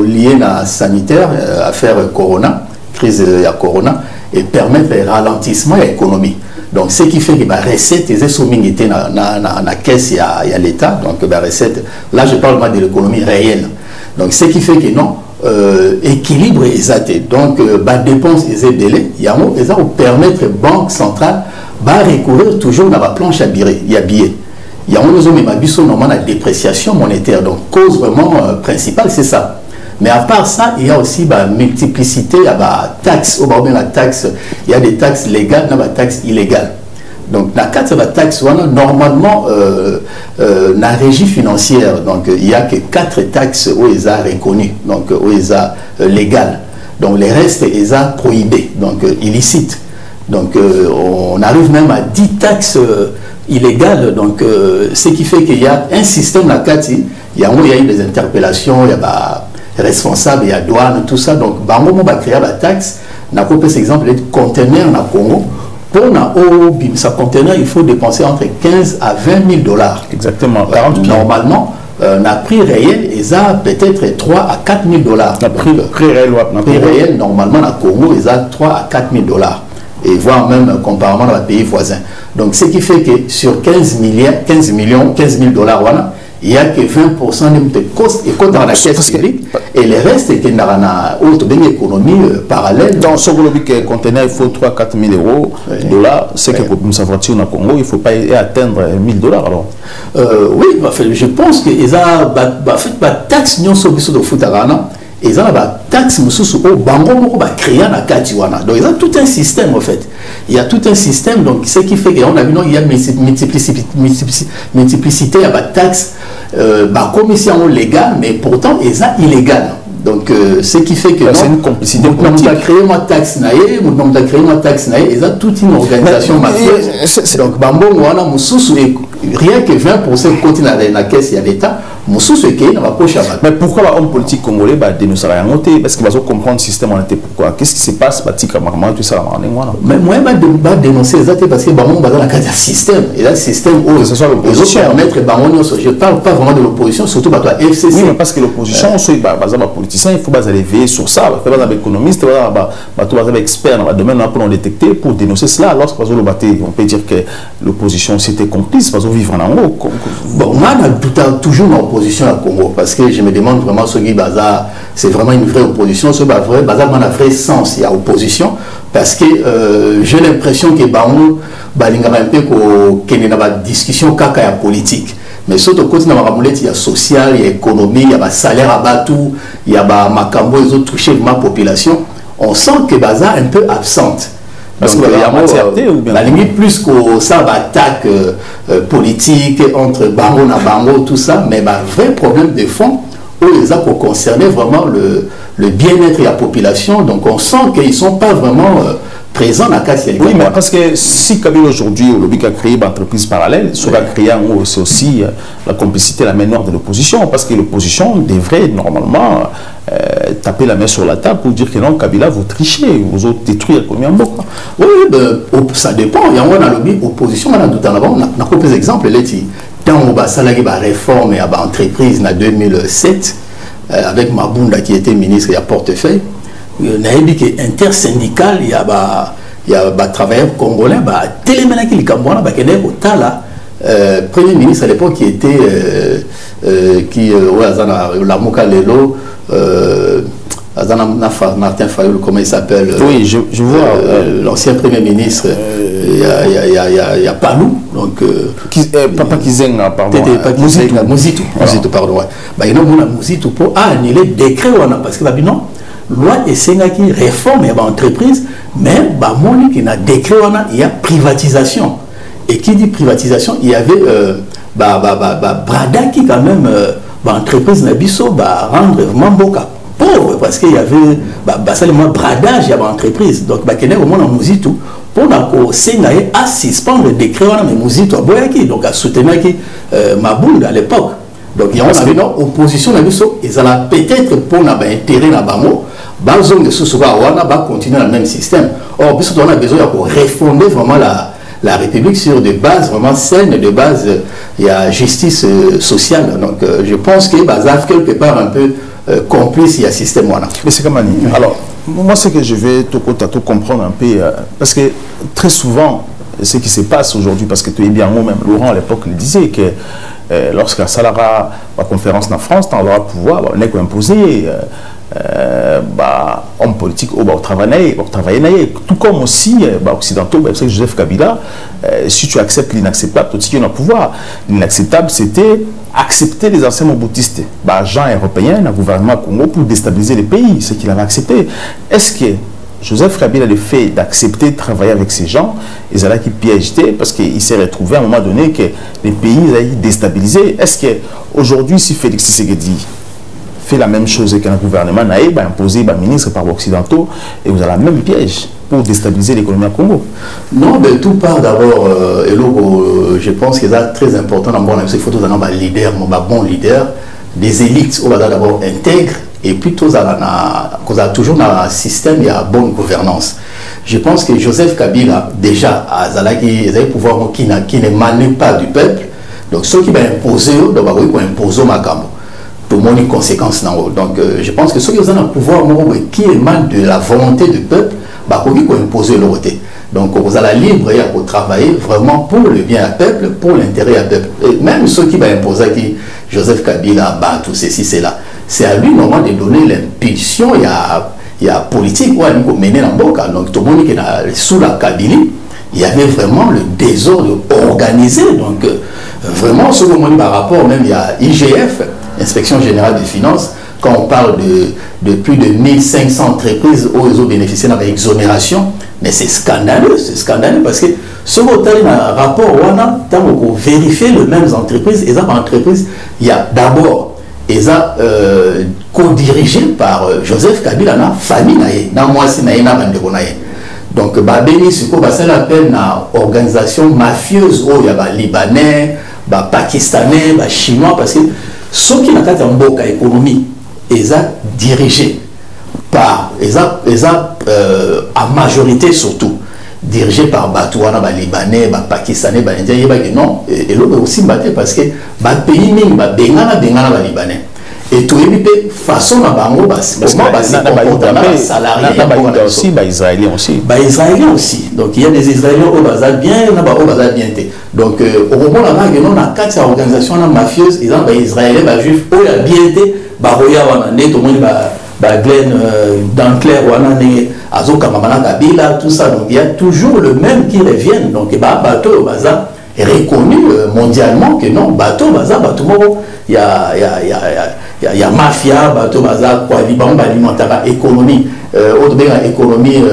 liée à la sanitaire, affaire Corona, crise à Corona, et permettre le ralentissement de l'économie. Donc, ce qui fait que la recette est soumise dans la caisse, il y a l'État. Donc, la recette, là, je parle de l'économie réelle. Donc, ce qui fait que non, équilibre exact. Donc, la dépense est délai, il y a ça pour permettre la Banque centrale de recourir toujours dans la planche à billets. Il y a billets. Il y a la dépréciation monétaire. Donc, cause vraiment principale, c'est ça. Mais à part ça, il y a aussi la multiplicité, il y a la taxe, il y a des taxes légales, il y a des taxes illégales. Donc, dans la taxe, normalement, dans la régie financière, donc, il n'y a que 4 taxes où ils sont reconnues, donc où ils sont légales. Donc, les restes, ils sont prohibés, donc illicites. Donc, on arrive même à 10 taxes illégales. Donc, ce qui fait qu'il y a un système, il y a eu des interpellations, il y a des responsables, il y a douane, tout ça. Donc, on va créer la taxe. On a par exemple les conteneurs dans le Congo. Pour sa conteneur, il faut dépenser entre 15 à 20 000 dollars. Exactement. 40 normalement, un prix réel, ils ont peut-être 3 à 4 000 dollars. Prix réel, normalement, dans le Congo, ils ont 3 à 4 000 dollars. Et voire même comparément dans les pays voisins. Donc, ce qui fait que sur 15 000 dollars, il n'y a que 20% de cost et dans la caisse publique. Et le reste est dans une économie parallèle. Dans ce conteneur, il faut 3 à 4 000 euros, dollars. C'est que pour nous savoir au Congo, il ne faut pas atteindre 1 000 dollars alors. Oui, je pense que ils ont fait taxe non sur de Futarana. Ils ont la taxe au bango créé na katiwana. Donc ils ont tout un système en fait. Il y a tout un système, donc ce qui fait qu'on a vu non, il y a multiplicité il y a la taxe commission légale, mais pourtant ils sont illégales. Donc ce qui fait que c'est une complicité politique. On a créé ma taxe naïe, ils ont toute une organisation mafieuse. Donc bambo wana mususu rien que 20% continue dans la caisse de l'État, mais pourquoi l'homme politique congolais dénonce rien noté? Parce qu'il va comprendre le système en été. Pourquoi? Qu'est-ce qui se passe? Tout ça, mais moi, je vais dénoncer exactement parce que on va dans le système. Et là, le système où ce soit l'opposition. Je ne parle pas vraiment de l'opposition, surtout de la FCC. Oui, mais parce que l'opposition, les politiciens, il faut veiller sur ça. Il faut des économistes, des experts dans le domaine pour détecter, pour dénoncer cela. Lorsque on peut dire que l'opposition s'était complice, parce qu'on vivre en haut. Bon, moi, j'ai toujours une opposition au Congo, parce que je me demande vraiment ce qui c'est vraiment une vraie opposition. Ce vrai bazar, a un vrai sens, il y a opposition, parce que j'ai l'impression que il y a une discussion caca politique. Mais surtout, côté il y a social, il y a économie, il y a salaire à Batou, il y a Makambo, ils ont touché la population. On sent que Baza est un peu absente. Parce qu'il y a la limite plus que ça, attaque politique entre Bango et Bango, tout ça, mais un vrai problème de fond où les actes concerner vraiment le bien-être de la population. Donc on sent qu'ils ne sont pas vraiment présents dans la casse. Oui, mais parce que si Kabila aujourd'hui, au lobby a créé une entreprise parallèle, sera créé en haut, c'est aussi la complicité, la main noire de l'opposition, parce que l'opposition devrait normalement taper la main sur la table pour dire que non, Kabila, vous trichez, vous autres détruire combien de mots. Oui, ça dépend. Il y a un lobby opposition, on a tout en avant, on a quelques exemples. Quand on a la réforme et l'entreprise en 2007, avec Mabunda qui était ministre et à portefeuille, on a dit que intersyndical, il y a des travailleurs congolais, télémena qui premier ministre à l'époque qui était la Mouka Lelo, Martin Fayoul, comment il s'appelle? Oui, je vois. L'ancien premier ministre, il y a Palou. Donc, Papa Kizenga, pardon. Mouzito, pardon. Il y a Mouzito pour annuler le décret, parce que non, loi et qui réforme l'entreprise, mais il y a décret, il y a privatisation. Et qui dit privatisation, il y avait Brada qui quand même, l'entreprise Nabiso, rendre vraiment Boka pauvre, parce qu'il y avait bradage, il y avait l'entreprise. Donc, il y a vraiment Mouzito pour suspendre le décret, mais Mouzito a boyaki, donc à soutenir Mabunda à l'époque. Donc, il y a une opposition Nabiso, ils ont peut-être pour intérêt dans Bango, va continuer dans le même système. Or, on a besoin de refonder vraiment la République sur des bases vraiment saines, de base, il y a justice sociale. Donc, je pense que Bazar, quelque part, un peu complice, il y a système. Mais c'est comme Annie. Alors, moi, ce que je vais tout comprendre un peu, parce que très souvent, ce qui se passe aujourd'hui, parce que tu es bien même, Laurent à l'époque le disait, que lorsqu'un salarié la conférence en France, on aura pouvoir, on est imposé. Homme politique au travail, tout comme aussi occidentaux, que Joseph Kabila, si tu acceptes l'inacceptable, tout ce qui est dans le pouvoir, l'inacceptable c'était accepter les anciens moboutistes, agents européens, le gouvernement Congo pour déstabiliser les pays, ce qu'il avait accepté. Est-ce que Joseph Kabila, le fait d'accepter de travailler avec ces gens, ils allaient qui piègent parce qu'il s'est retrouvé à un moment donné que les pays allaient déstabiliser. Est-ce qu'aujourd'hui, si Félix Tshisekedi fait la même chose qu'un gouvernement naïf, imposé par ministre par occidentaux, et vous avez la même piège pour déstabiliser l'économie à Congo? Non, mais tout part d'abord, je pense que c'est très important dans il faut avoir un leader, un bon leader, des élites, on va d'abord intègre, et puis tout ça, toujours dans un système, il y a bonne gouvernance. Je pense que Joseph Kabila, déjà, il a des pouvoirs qui n'émanent pas du peuple, donc ceux qui vont imposer, ils vont imposer Makambo. Pour mon conséquence. Donc, je pense que ceux qui ont un pouvoir qui émane de la volonté du peuple, ils vont imposer leur côté. Donc, vous avez la libre pour travailler vraiment pour le bien du peuple, pour l'intérêt du peuple. Et même ceux qui vont imposer qui Joseph Kabila, tout ceci, c'est là. C'est à lui, normalement, de donner l'impulsion, il y a politique, où il mener dans le boca. Donc, tout le monde qui est sous la Kabylie, il y avait vraiment le désordre organisé. Donc, vraiment, ce moment par rapport, même il y a IGF, Inspection Générale des Finances, quand on parle de plus de 1500 entreprises où ils ont bénéficié de l'exonération, mais c'est scandaleux parce que ce rapport, quand on vérifie les mêmes entreprises, il y a d'abord, ils ont co-dirigé par Joseph Kabila, la famille, donc, Babéni, ce qu'on appelle une organisation mafieuse, où il y a des Libanais, pakistanais, chinois, parce que ceux qui n'ont pas de économie, ils sont dirigés par, à majorité surtout, dirigés par Batouana, Libanais, Pakistanais, Indiens, non, et l'autre aussi parce que les pays bengana Libanais. Et tout le façon na bango aussi Israéliens aussi. Israéliens aussi. Donc il y a des Israéliens au bazar bien, il y a au bazar bien. Donc au moment là on a quatre organisations mafieuses, ils ont des Israéliens, des Juifs, au ya bien été, baroya wana ne tout le monde Glenn Dankler wana ne azoka mamana Kabila tout ça. Donc il y a toujours le même qui reviennent. Donc bateau au bazar est reconnu mondialement que non, bateau bazar bateau il y a mafia, bateau bazar, quoi, alimentara économie, autre économie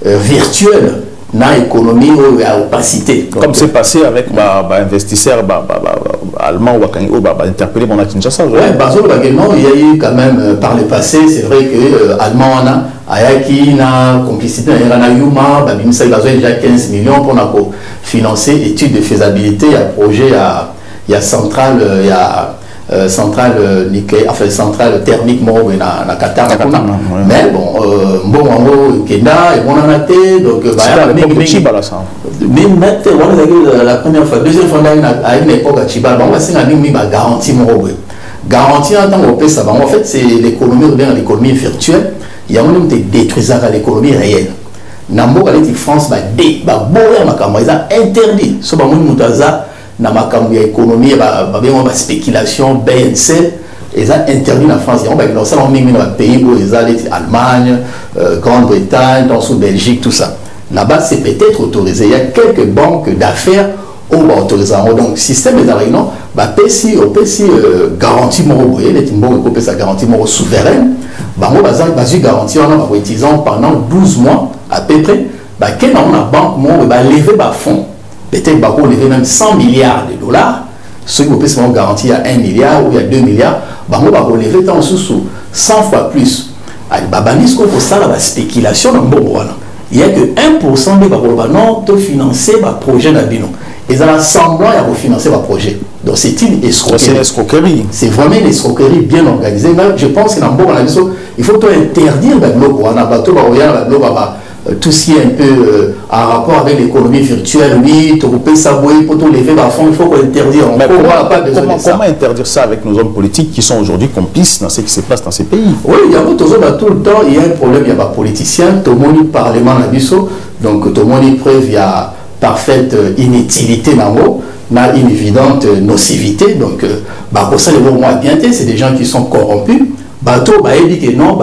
virtuelle, na économie à opacité. Comme c'est passé avec investisseurs allemands ou interpellés à Kinshasa. Oui, il y a eu quand même par le passé, c'est vrai que allemand Ayaki na complicité na Yuma, il y a déjà 15 millions pour financer études de faisabilité, il y a projet, il y a centrale, il y a centrale nucléaire, enfin centrale thermique na Qatar. Mais bon, Kenda et bon anaté, donc la première fois, deuxième fois à une époque à Chiba, on va c'est la garantie garantie en tant que ça. En fait, c'est l'économie ou bien l'économie virtuelle. Il y a même des détruisants à l'économie réelle. Nambo Galati France ils ont interdit ce que na makambo ya économie ba spéculation BNC ils ont interdit la France il y a ça dans les pays où ils allaient Allemagne Grande-Bretagne dans sous Belgique tout ça là-bas c'est peut-être autorisé il y a quelques banques d'affaires où va autoriser donc système des réunions PC garantie moro les timbos copier sa garantie moro souveraine bango bazan bazu garantie on a utilisant pendant 12 mois à peu près quelle on a banque moro ba lever ba fonds peut-être qu'on lever même 100 milliards de dollars. Ceux qui ont garanti à 1 milliard ou il y a 2 milliards, on va lever tant sous 100 fois plus. Pour ça, la spéculation, il n'y a que 1% de non de financer le projet d'Abino. Ils ont semblant à refinancer le projet. Donc c'est une escroquerie. C'est vraiment une escroquerie bien organisée. Je pense que dans il faut interdire tout ce qui est un peu en rapport avec l'économie virtuelle, oui, pour lever la fond, il faut interdire. Comment interdire ça avec nos hommes politiques qui sont aujourd'hui complices dans ce qui se passe dans ces pays? Oui, il y a tout le temps, il y a un problème, il y a des politiciens, tout le monde parlement donc tout le monde preuve, il y a parfaite inutilité dans une évidente nocivité, donc pour ça les bons mois bien, c'est des gens qui sont corrompus. Bateau dit que non,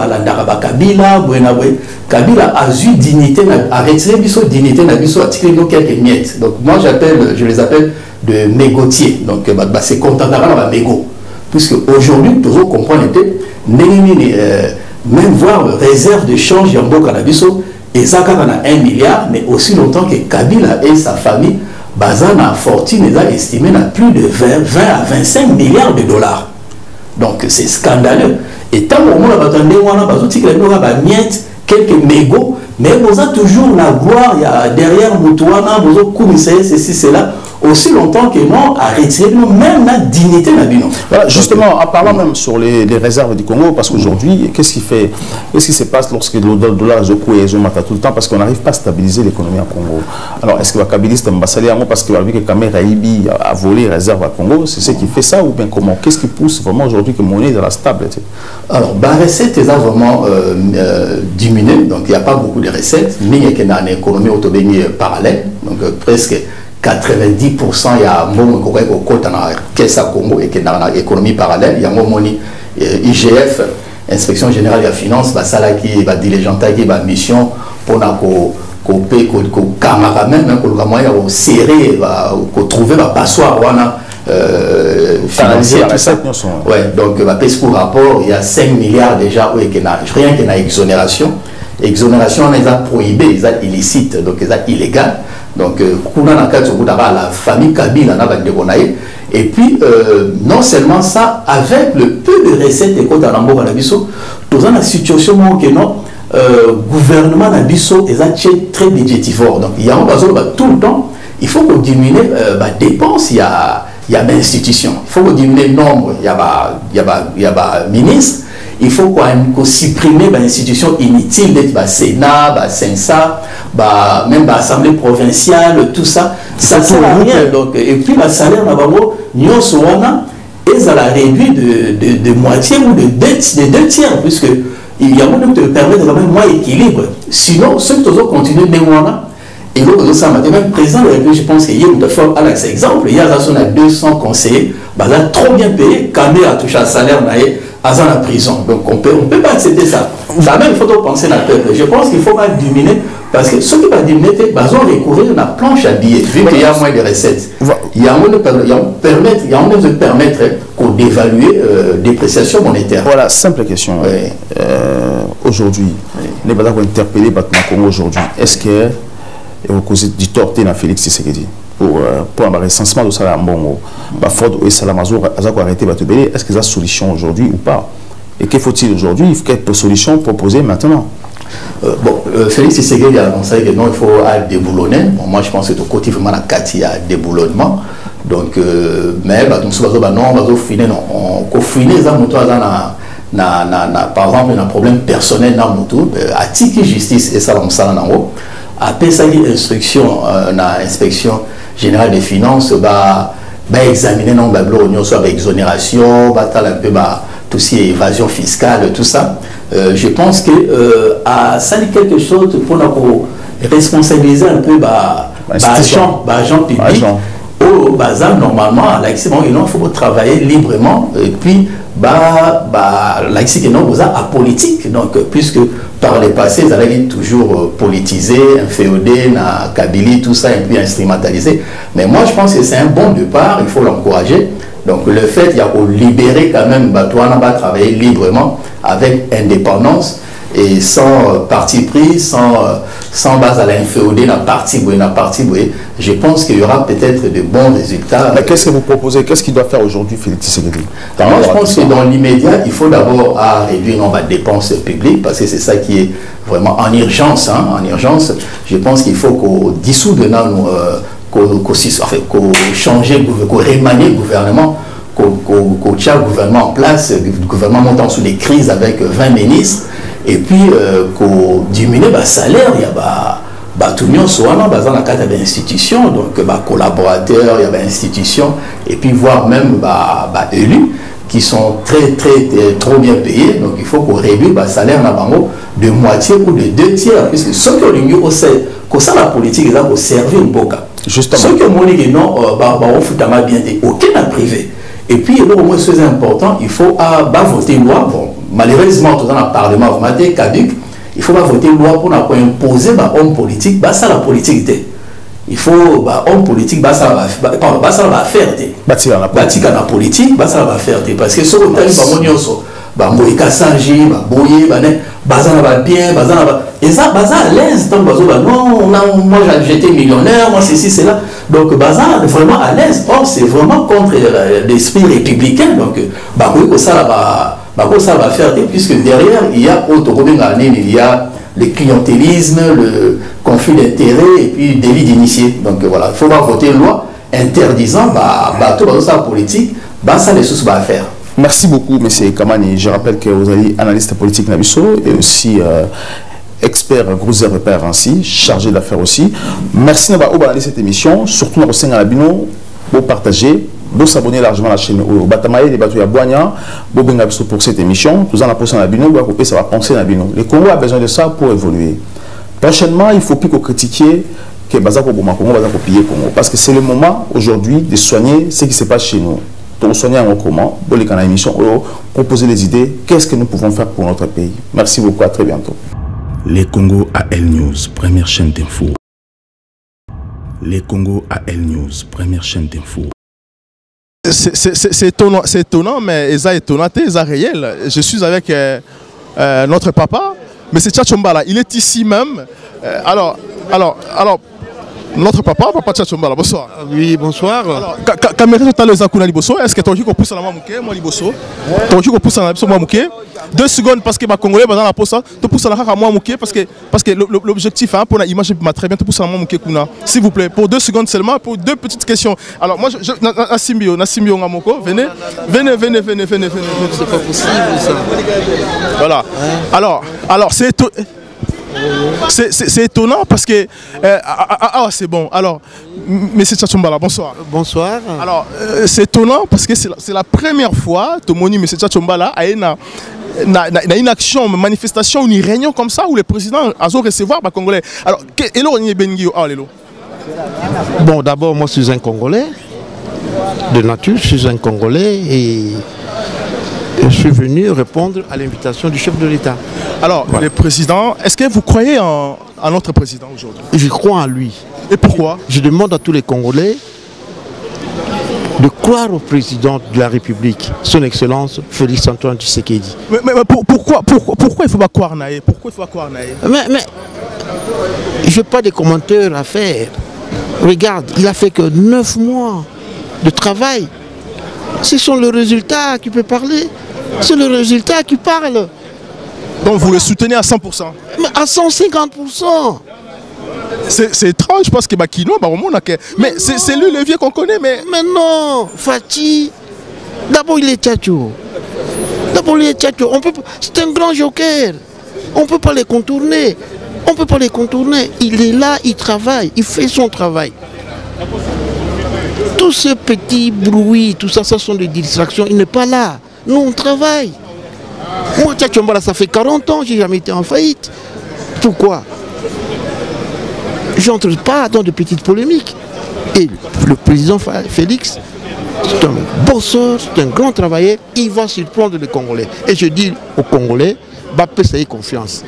Kabila a eu dignité, a retiré dignité, a tiré quelques miettes. Donc moi je les appelle de mégotiers. Donc c'est content d'avoir un mégot. Puisque aujourd'hui, tout le monde comprend même voir réserve de change, il y a beaucoup d'Abisso, et ça quand on a 1 milliard, mais aussi longtemps que Kabila et sa famille, Bazana fortune est estimée à plus de 20 à 25 milliards de dollars. Donc c'est scandaleux. Et tant que on a attendu, on a quelques mégots, mais vous avez toujours la gloire, il y a derrière Moutouana, vous avez commissaire, ceci, cela, aussi longtemps que non, à retirer même la dignité de la bilan. Voilà, justement, en parlant même sur les réserves du Congo, parce qu'aujourd'hui, qu'est-ce qui se passe lorsque le dollar est tout le temps, parce qu'on n'arrive pas à stabiliser l'économie en Congo. Alors, est-ce que le Kabiliste Mbassali, parce que le Kamera Ibi a volé les réserves à Congo, c'est ce qui fait ça ou bien comment? Qu'est-ce qui pousse vraiment aujourd'hui que la monnaie est stable? Alors, la recette est vraiment diminuée, donc il n'y a pas beaucoup de recettes, mais il y a une économie autobénie parallèle, donc presque 90% il y a un côté dans la caisse à Congo et dans l'économie parallèle. Il y a un IGF, Inspection Générale de la Finance, ça qui va diligenter qui va mission pour couper, camarade même, pour le moyen de serrer, pour trouver la passoire financière. Ouais, donc pour rapport, il y a 5 milliards déjà, rien qu'il y a exonération. Exonération, on les a prohibés, ils sont illicites, donc ils sont illégaux. Donc, la famille Kabila, et puis, non seulement ça, avec le peu de recettes de Côte d'Alambo, dans la situation où le gouvernement Nabiso est très budgétivore. Donc, il y a un besoin tout le temps, il faut qu'on diminue les dépenses. Il y a il y a des institutions. Il faut diminuer le nombre, il y a des ministres. Il faut qu'on supprimer les institutions inutiles, le Sénat, le Sensa, même l'Assemblée provinciale, tout ça. Ça ne sert à rien. Donc, et puis, le salaire, nous a réduit de moitié ou de deux tiers, puisque il y a moyen de permettre de moins équilibre. Sinon, ceux qui continuent de et l'autre, ça m'a dit, même président de la République, je pense qu'il y a une fois, à l'exemple, il y a 200 conseillers, trop bien payés, quand même à toucher un salaire, à la prison. Donc on peut pas accepter ça. Ça même, il faut penser à la peuple. Je pense qu'il faut pas diminuer, parce que ceux qui vont diminuer, ils vont recourir à la planche à billets, vu qu'il y a moins de recettes. Il y a un de permettre qu'on d'évaluer dépréciation monétaire. Voilà, simple question. Oui. Aujourd'hui, les batailles vont interpeller Congo aujourd'hui. Est-ce que vous causez du tort à Félix Tshisekedi pour un recensement de ça bon et Salamazo arrêter Batubélé, est-ce qu'il y a solution aujourd'hui ou pas? Et que faut-il aujourd'hui? Quelle solution proposer maintenant? Félix Tshisekedi a annoncé que non, il faut déboulonner. Bon, moi je pense que le côté vraiment la carte, il y a déboulonnement. Donc, mais non, on va finir, on finit ça, par exemple, un problème personnel dans moto, à titre justice et ça dans haut. Après ça, il y a instruction dans l'inspection générale des finances, examiner non soit exonération, un peu tout ce qui est évasion fiscale, tout ça. Je pense que ça dit quelque chose pour nous responsabiliser un peu agent public. Au bazar normalement, là, il faut travailler librement et puis là ici que non vous a apolitique, donc puisque par le passé ils allaient toujours politisé, inféodé, na Kabylie, tout ça et puis instrumentalisé. Mais moi je pense que c'est un bon départ, il faut l'encourager. Donc le fait il y a qu'on libérer quand même travailler librement avec indépendance et sans parti pris, sans base à l'inféodé, la partie, je pense qu'il y aura peut-être de bons résultats. Mais qu'est-ce que vous proposez? Qu'est-ce qu'il doit faire aujourd'hui, Félix Tshisekedi? Moi, je pense que dans l'immédiat, il faut d'abord réduire nos dépenses publiques, parce que c'est ça qui est vraiment en urgence. En urgence, je pense qu'il faut qu'on dissoute qu'on change, qu'on remanie le gouvernement, qu'on tient le gouvernement en place, le gouvernement montant sous des crises avec 20 ministres, et puis qu'on diminue le salaire, il y a tout le monde soit dans la carte d'institutions, donc collaborateurs, il y a des institutions, et puis voire même élus qui sont trop bien payés. Donc il faut qu'on réduise le salaire de moitié ou de deux tiers, puisque ceux qui ont l'union au sein, que ça la politique, ils ont servi une boca. Justement. Ceux qui ont dit non, on fout bien aucun privé. Et puis, au moins, c'est important, il faut voter une loi. Bon, malheureusement, tout dans le Parlement, vous m'avez caduc. Il faut voter une loi pour imposer homme politique, ça la politique. Il faut homme politique, ça va faire. Batika la politique, ça va faire. Parce que ce que Moïka Sanji, Boye, Bazana va bien, Bazana va. Et ça, Bazana à l'aise, tant Bazana, non, moi j'étais millionnaire, moi ceci, c'est là. Donc Bazana est vraiment à l'aise. Or, c'est vraiment contre l'esprit républicain. Donc, ça va faire, puisque derrière, il y a il y a le clientélisme, le conflit d'intérêts et puis le délit d'initié. Donc voilà, il faut voter une loi interdisant tout ça politique, ça les sous va faire. Merci beaucoup, M. Kamani. Je rappelle que vous êtes analyste politique Nabiso et aussi expert gros repères ainsi, chargé d'affaires aussi. Merci d'avoir regardé cette émission, surtout dans le sein à Labino, pour partager, pour s'abonner largement à la chaîne au Batamaye, des bateaux à Boigna, pour cette émission. Tout en approchant Labino, ça va penser Labino. Le Congo a besoin de ça pour évoluer. Prochainement, il ne faut plus qu'on critique que Bazako Boma Congo, Bazako piller Congo, parce que c'est le moment aujourd'hui de soigner ce qui se passe chez nous. Pour soigner en comment, pour les canaux émission, proposer des idées, qu'est-ce que nous pouvons faire pour notre pays. Merci beaucoup, à très bientôt. Les Congo AL News, première chaîne d'info. Les Congo AL News, première chaîne d'info. C'est étonnant, mais c'est étonnant, c'est réel. Je suis avec notre papa, mais c'est Tchatchombala. Il est ici même. Alors, notre papa, Papa Tchatchombala, bonsoir. Oui, bonsoir. Alors, caméra total les Akuna Liboso, est-ce que tu as dit qu'on pousse à la mamouké, moi Liboso? Tu as dit qu'on pousse à la mamouké? 2 secondes parce que les Congolais, dans la pause, tu pousses à la mamouké parce que l'objectif, hein, pour l'image, très bien, tu pousses à la mamouké, s'il vous plaît, pour 2 secondes seulement, pour 2 petites questions. Alors, moi, Nassimbio, Ngamoko, venez. C'est pas possible ça. Voilà. Alors, c'est étonnant parce que... c'est bon. Alors, M. Tchatchombala, bonsoir. Bonsoir. Alors, c'est étonnant parce que c'est la première fois que M. Tchatchombala a une action, une manifestation, une réunion comme ça où le président a recevoir les Congolais. Alors, bon, d'abord, moi, je suis un Congolais. De nature, je suis un Congolais et je suis venu répondre à l'invitation du chef de l'État. Alors, voilà. Le président, est-ce que vous croyez en notre président aujourd'hui? Je crois en lui. Et pourquoi? Je demande à tous les Congolais de croire au président de la République, son Excellence Félix Antoine Tshisekedi. Mais pourquoi il ne faut pas croire Naé? Pourquoi il faut pas croire Naé? Mais je n'ai pas de commentaires à faire. Regarde, il a fait que 9 mois de travail. Ce sont les résultats qui peuvent parler. C'est le résultat qui parle. Donc vous le soutenez à 100%? Mais à 150%. C'est étrange parce que Bakino, mais c'est lui le vieux qu'on connaît. Mais non, Fati, d'abord il est tchatcho. C'est un grand joker. On ne peut pas les contourner. Il est là, il travaille, il fait son travail. Tout ce petit bruit, tout ça, ça sont des distractions. Il n'est pas là. Nous, on travaille. Moi, Tchatchombala, ça fait 40 ans, j'ai jamais été en faillite. Pourquoi? J'entre pas dans de petites polémiques. Et le président Félix, c'est un bosseur, c'est un grand travailleur. Il va surprendre les Congolais. Et je dis aux Congolais, Bappé, confiance.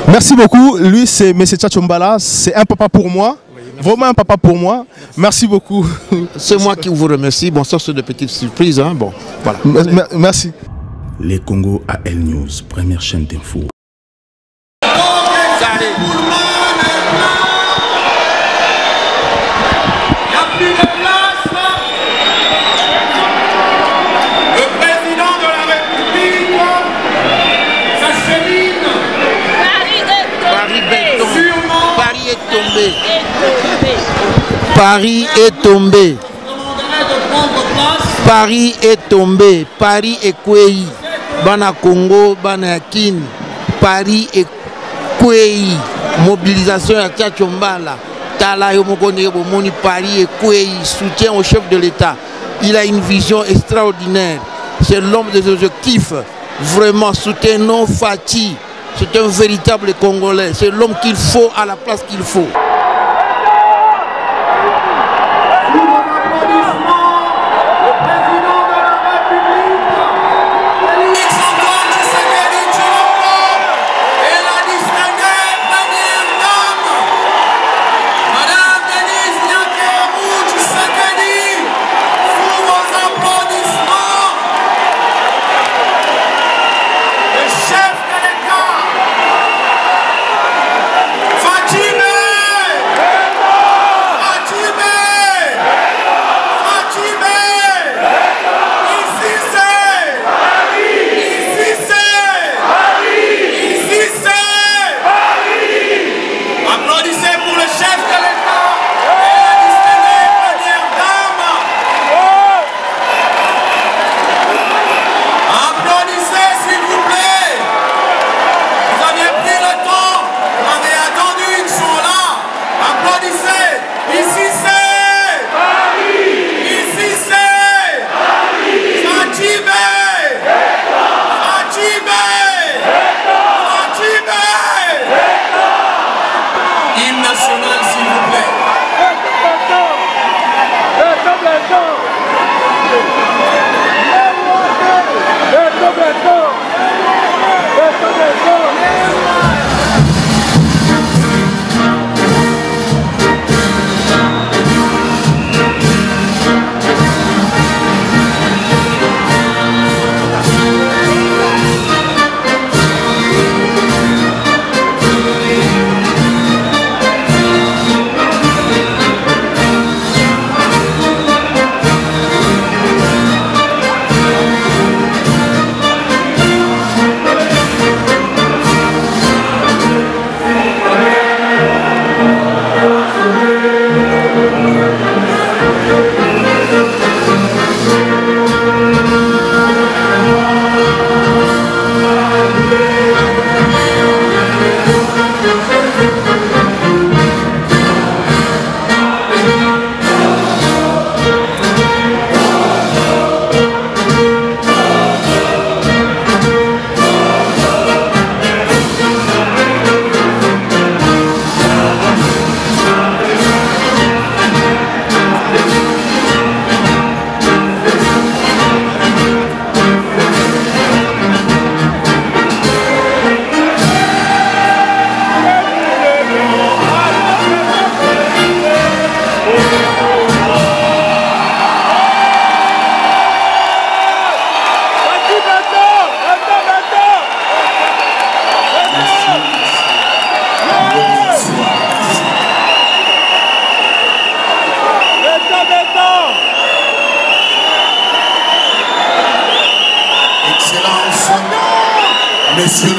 Merci beaucoup. Lui, c'est M. Tchatchombala. C'est un papa pour moi. Vraiment un papa pour moi. Merci beaucoup. C'est moi qui vous remercie. Bon, ça, c'est de petites surprises. Hein. Bon, voilà. Merci. Les Congo AL News, première chaîne d'info. Paris est tombé. Paris est tombé. Paris est Kwei. Bana Congo, Bana Yakin. Paris est Kwei. Mobilisation à Tchatchombala. Tala Yomokone Bomoni, Paris est Kwei. Soutien au chef de l'État. Il a une vision extraordinaire. C'est l'homme des objectifs. Vraiment, soutenons Fati. C'est un véritable Congolais. C'est l'homme qu'il faut à la place qu'il faut.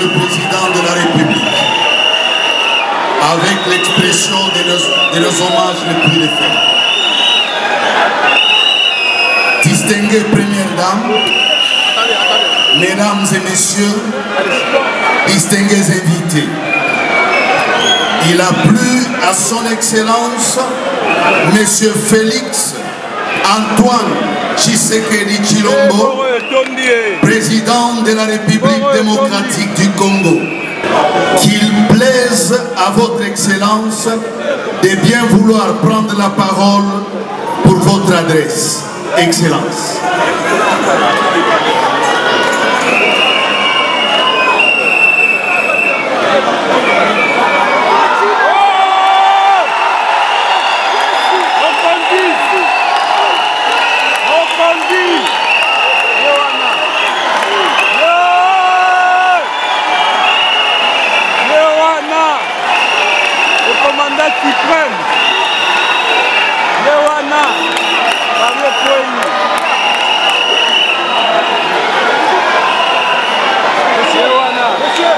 le Président de la République, avec l'expression de nos hommages les plus faits. Distinguée Première Dame, Mesdames et Messieurs, distingués invités, il a plu à son Excellence, Monsieur Félix Antoine Tshisekedi Tshilombo, président de la République démocratique du Congo, qu'il plaise à votre Excellence de bien vouloir prendre la parole pour votre adresse. Excellence. Suprême, Léwana, Marie Kouéi. Léwana. Monsieur,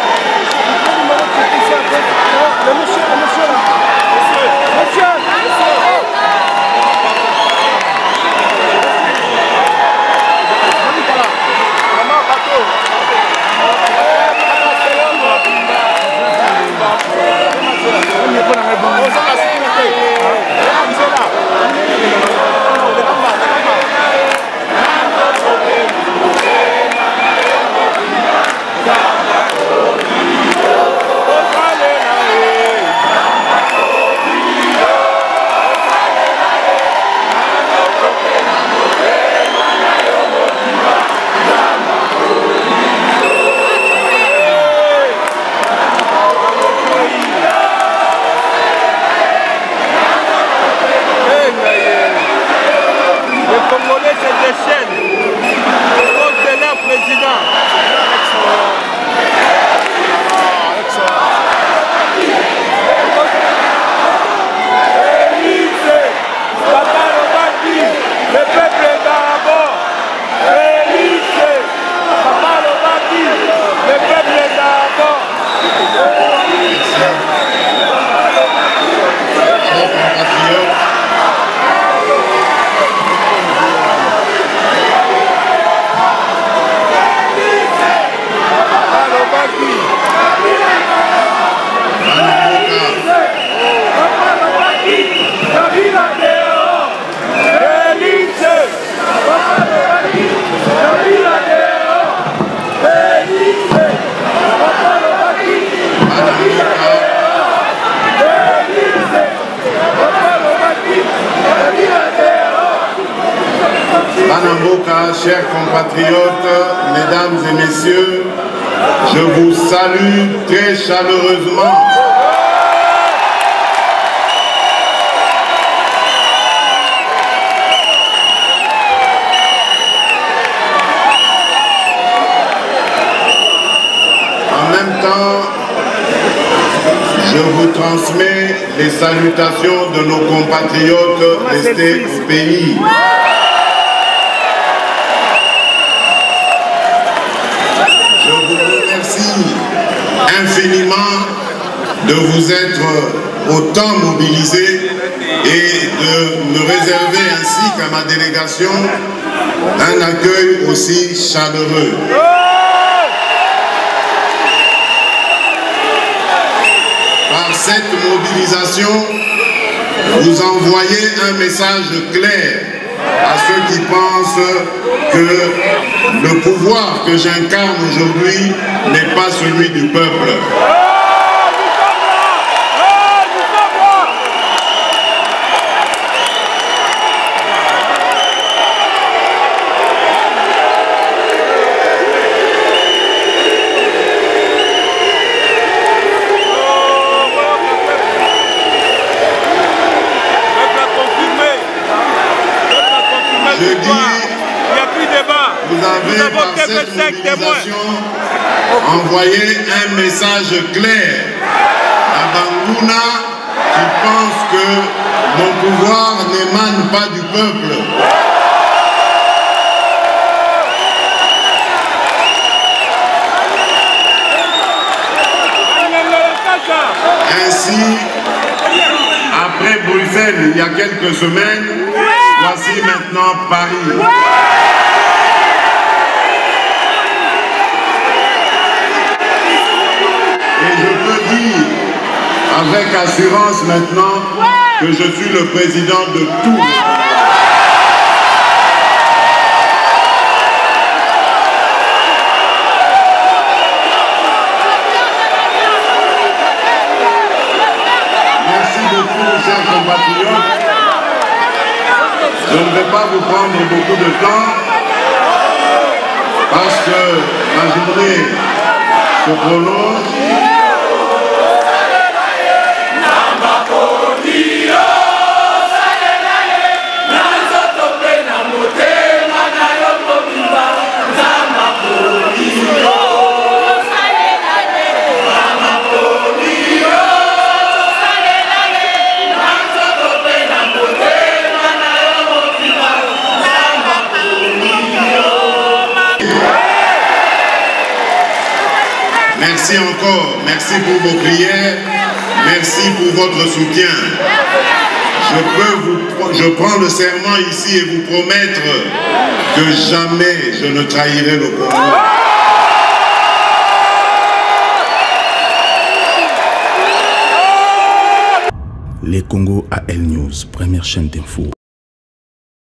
Banamboka, chers compatriotes, mesdames et messieurs, je vous salue très chaleureusement. En même temps, je vous transmets les salutations de nos compatriotes restés au pays. Infiniment de vous être autant mobilisés et de me réserver ainsi qu'à ma délégation un accueil aussi chaleureux. Par cette mobilisation, vous envoyez un message clair à ceux qui pensent que le pouvoir que j'incarne aujourd'hui n'est pas celui du peuple. Je dis, vous avez par cette mobilisation envoyé un message clair à Bangouna qui pense que mon pouvoir n'émane pas du peuple. voici, après Bruxelles, il y a quelques semaines, voici maintenant Paris. Et je peux dire avec assurance maintenant que je suis le président de tous. Merci beaucoup, chers compatriotes. Je ne vais pas vous prendre beaucoup de temps parce que la journée se prolonge. Merci encore, merci pour vos prières, merci pour votre soutien. Je prends le serment ici et vous promettre que jamais je ne trahirai le Congo. Les Congo AL News, première chaîne d'info.